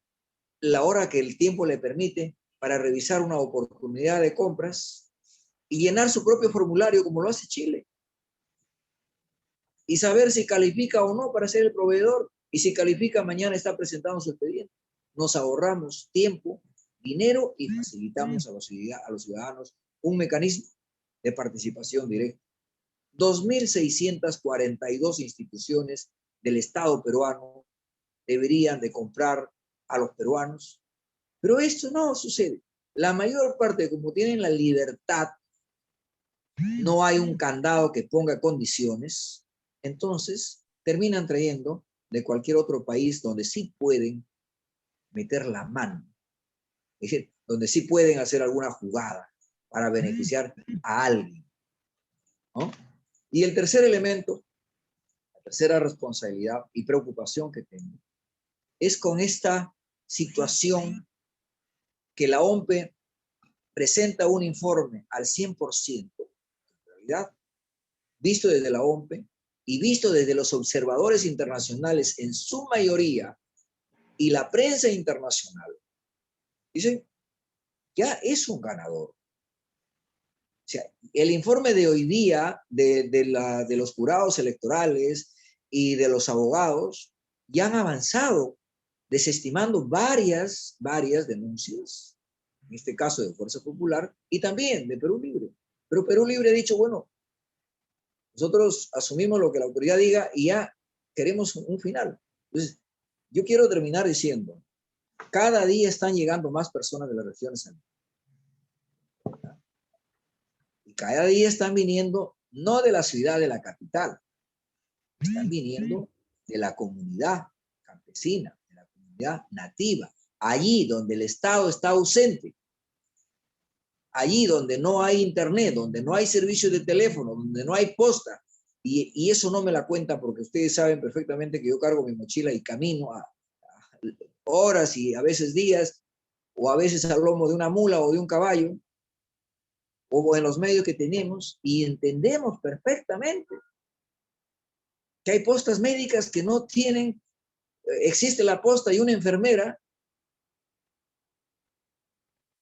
la hora que el tiempo le permite para revisar una oportunidad de compras y llenar su propio formulario como lo hace Chile. Y saber si califica o no para ser el proveedor. Y si califica, mañana está presentando su expediente. Nos ahorramos tiempo, dinero y facilitamos a los ciudadanos un mecanismo de participación directa. 2.642 instituciones del Estado peruano deberían de comprar a los peruanos, pero esto no sucede. La mayor parte, como tienen la libertad, no hay un candado que ponga condiciones, entonces terminan trayendo de cualquier otro país donde sí pueden meter la mano, es decir, donde sí pueden hacer alguna jugada para beneficiar a alguien, ¿no? Y el tercer elemento, la tercera responsabilidad y preocupación que tengo, es con esta situación que la OMPE presenta un informe al 100%, en realidad, visto desde la OMPE y visto desde los observadores internacionales en su mayoría y la prensa internacional, dicen, ya es un ganador. O sea, el informe de hoy día de los jurados electorales y de los abogados ya han avanzado, desestimando varias denuncias, en este caso de Fuerza Popular y también de Perú Libre. Pero Perú Libre ha dicho, bueno, nosotros asumimos lo que la autoridad diga y ya queremos un final. Entonces, yo quiero terminar diciendo, cada día están llegando más personas de las regiones. Y cada día están viniendo, no de la ciudad, de la capital, están viniendo de la comunidad campesina, de la comunidad nativa, allí donde el Estado está ausente, allí donde no hay internet, donde no hay servicio de teléfono, donde no hay posta. Y eso no me la cuenta porque ustedes saben perfectamente que yo cargo mi mochila y camino a horas y a veces días, o a veces al lomo de una mula o de un caballo, o en los medios que tenemos, y entendemos perfectamente que hay postas médicas que no tienen, existe la posta y una enfermera,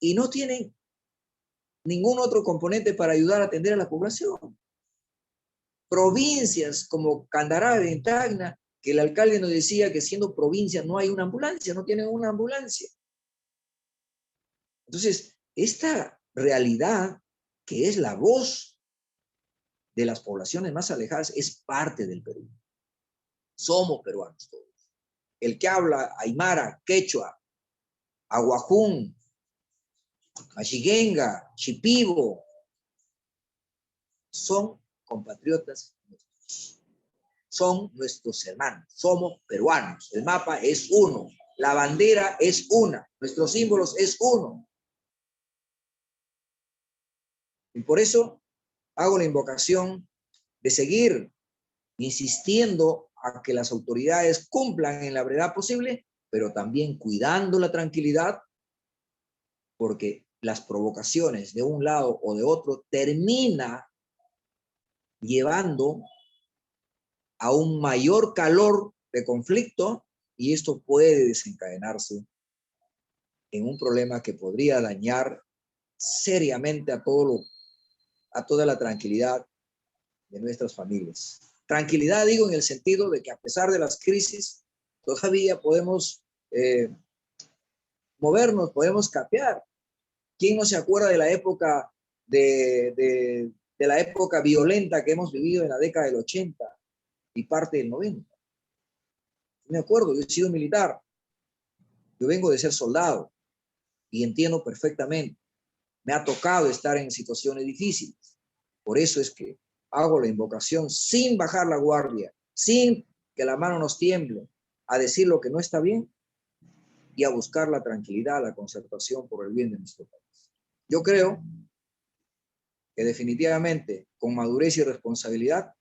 y no tienen ningún otro componente para ayudar a atender a la población. Provincias como Candarave, en Tacna, que el alcalde nos decía que siendo provincia no hay una ambulancia, no tienen una ambulancia. Entonces, esta realidad, que es la voz de las poblaciones más alejadas, es parte del Perú. Somos peruanos todos. El que habla aymara, quechua, aguajún, mashiguenga, shipibo, son compatriotas nuestros. Son nuestros hermanos. Somos peruanos. El mapa es uno. La bandera es una. Nuestros símbolos es uno. Y por eso hago la invocación de seguir insistiendo a que las autoridades cumplan en la brevedad posible, pero también cuidando la tranquilidad, porque las provocaciones de un lado o de otro termina llevando a un mayor calor de conflicto, y esto puede desencadenarse en un problema que podría dañar seriamente a toda la tranquilidad de nuestras familias. Tranquilidad, digo, en el sentido de que a pesar de las crisis, todavía podemos movernos, podemos capear. ¿Quién no se acuerda de la época de la época violenta que hemos vivido en la década del 80 y parte del 90? Me acuerdo, yo he sido militar, yo vengo de ser soldado y entiendo perfectamente. Me ha tocado estar en situaciones difíciles. Por eso es que hago la invocación sin bajar la guardia, sin que la mano nos tiemble, a decir lo que no está bien y a buscar la tranquilidad, la concertación por el bien de nuestro país. Yo creo que definitivamente con madurez y responsabilidad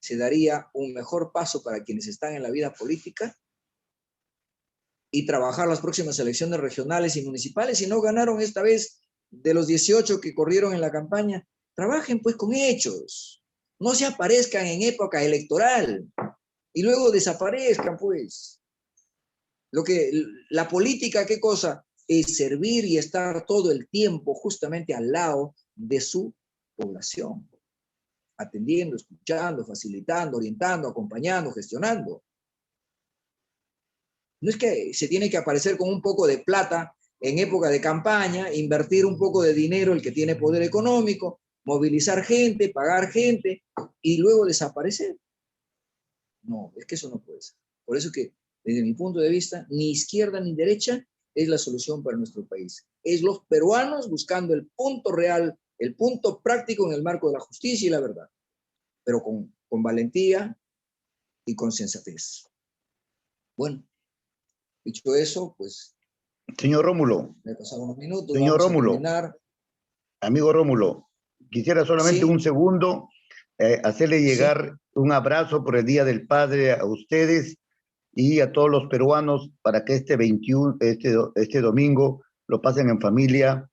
se daría un mejor paso para quienes están en la vida política y trabajar las próximas elecciones regionales y municipales. Si no ganaron esta vez de los 18 que corrieron en la campaña, trabajen pues con hechos. No se aparezcan en época electoral y luego desaparezcan pues. La política, ¿qué cosa? Es servir y estar todo el tiempo justamente al lado de su población, atendiendo, escuchando, facilitando, orientando, acompañando, gestionando. No es que se tiene que aparecer con un poco de plata en época de campaña, invertir un poco de dinero el que tiene poder económico, movilizar gente, pagar gente y luego desaparecer. No, es que eso no puede ser. Por eso que, desde mi punto de vista, ni izquierda ni derecha es la solución para nuestro país. Es los peruanos buscando el punto real, el punto práctico en el marco de la justicia y la verdad, pero con valentía y con sensatez. Bueno, dicho eso, pues... Señor Rómulo. Me pasaron unos minutos, señor vamos Rómulo, a terminar. Amigo Rómulo, quisiera solamente Sí. un segundo hacerle llegar un abrazo por el Día del Padre a ustedes y a todos los peruanos para que este 21, este domingo lo pasen en familia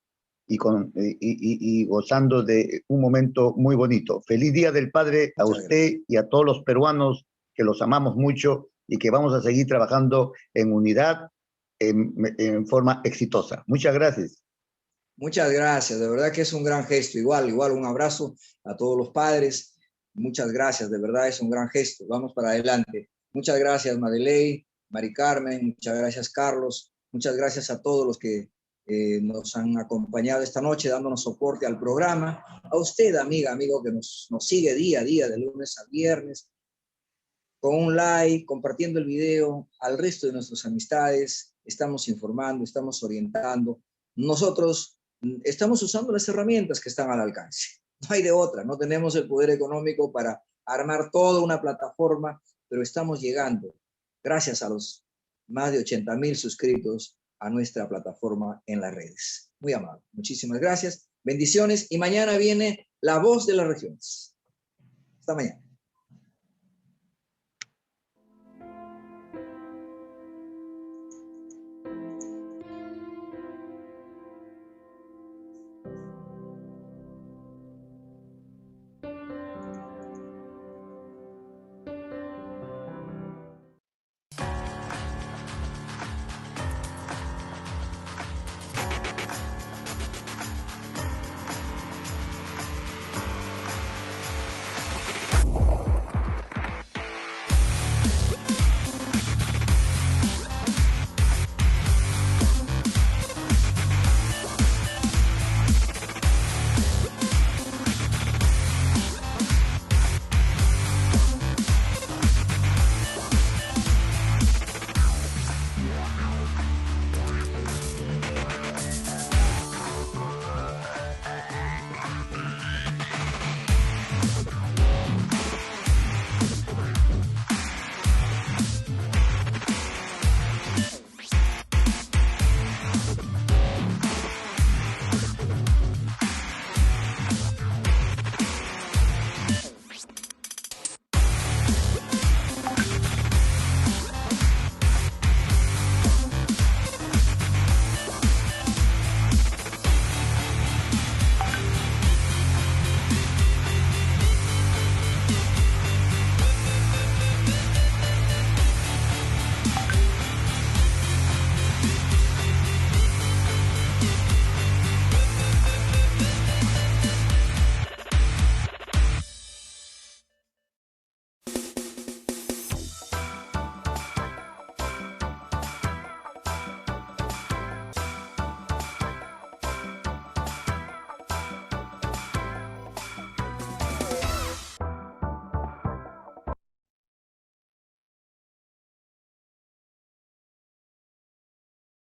y gozando de un momento muy bonito. Feliz Día del Padre a usted y a todos los peruanos que los amamos mucho y que vamos a seguir trabajando en unidad en forma exitosa. Muchas gracias. Muchas gracias, de verdad que es un gran gesto. Igual un abrazo a todos los padres. Muchas gracias, de verdad es un gran gesto. Vamos para adelante. Muchas gracias, Madeley, Mari Carmen, muchas gracias, Carlos. Muchas gracias a todos los que nos han acompañado esta noche, dándonos soporte al programa. A usted, amiga, amigo, que nos sigue día a día, de lunes a viernes, con un like, compartiendo el video, al resto de nuestras amistades. Estamos informando, estamos orientando. Nosotros estamos usando las herramientas que están al alcance. No hay de otra, no tenemos el poder económico para armar toda una plataforma, pero estamos llegando, gracias a los más de 80,000 suscritos a nuestra plataforma en las redes. Muy amable, muchísimas gracias, bendiciones, y mañana viene La Voz de las Regiones. Hasta mañana.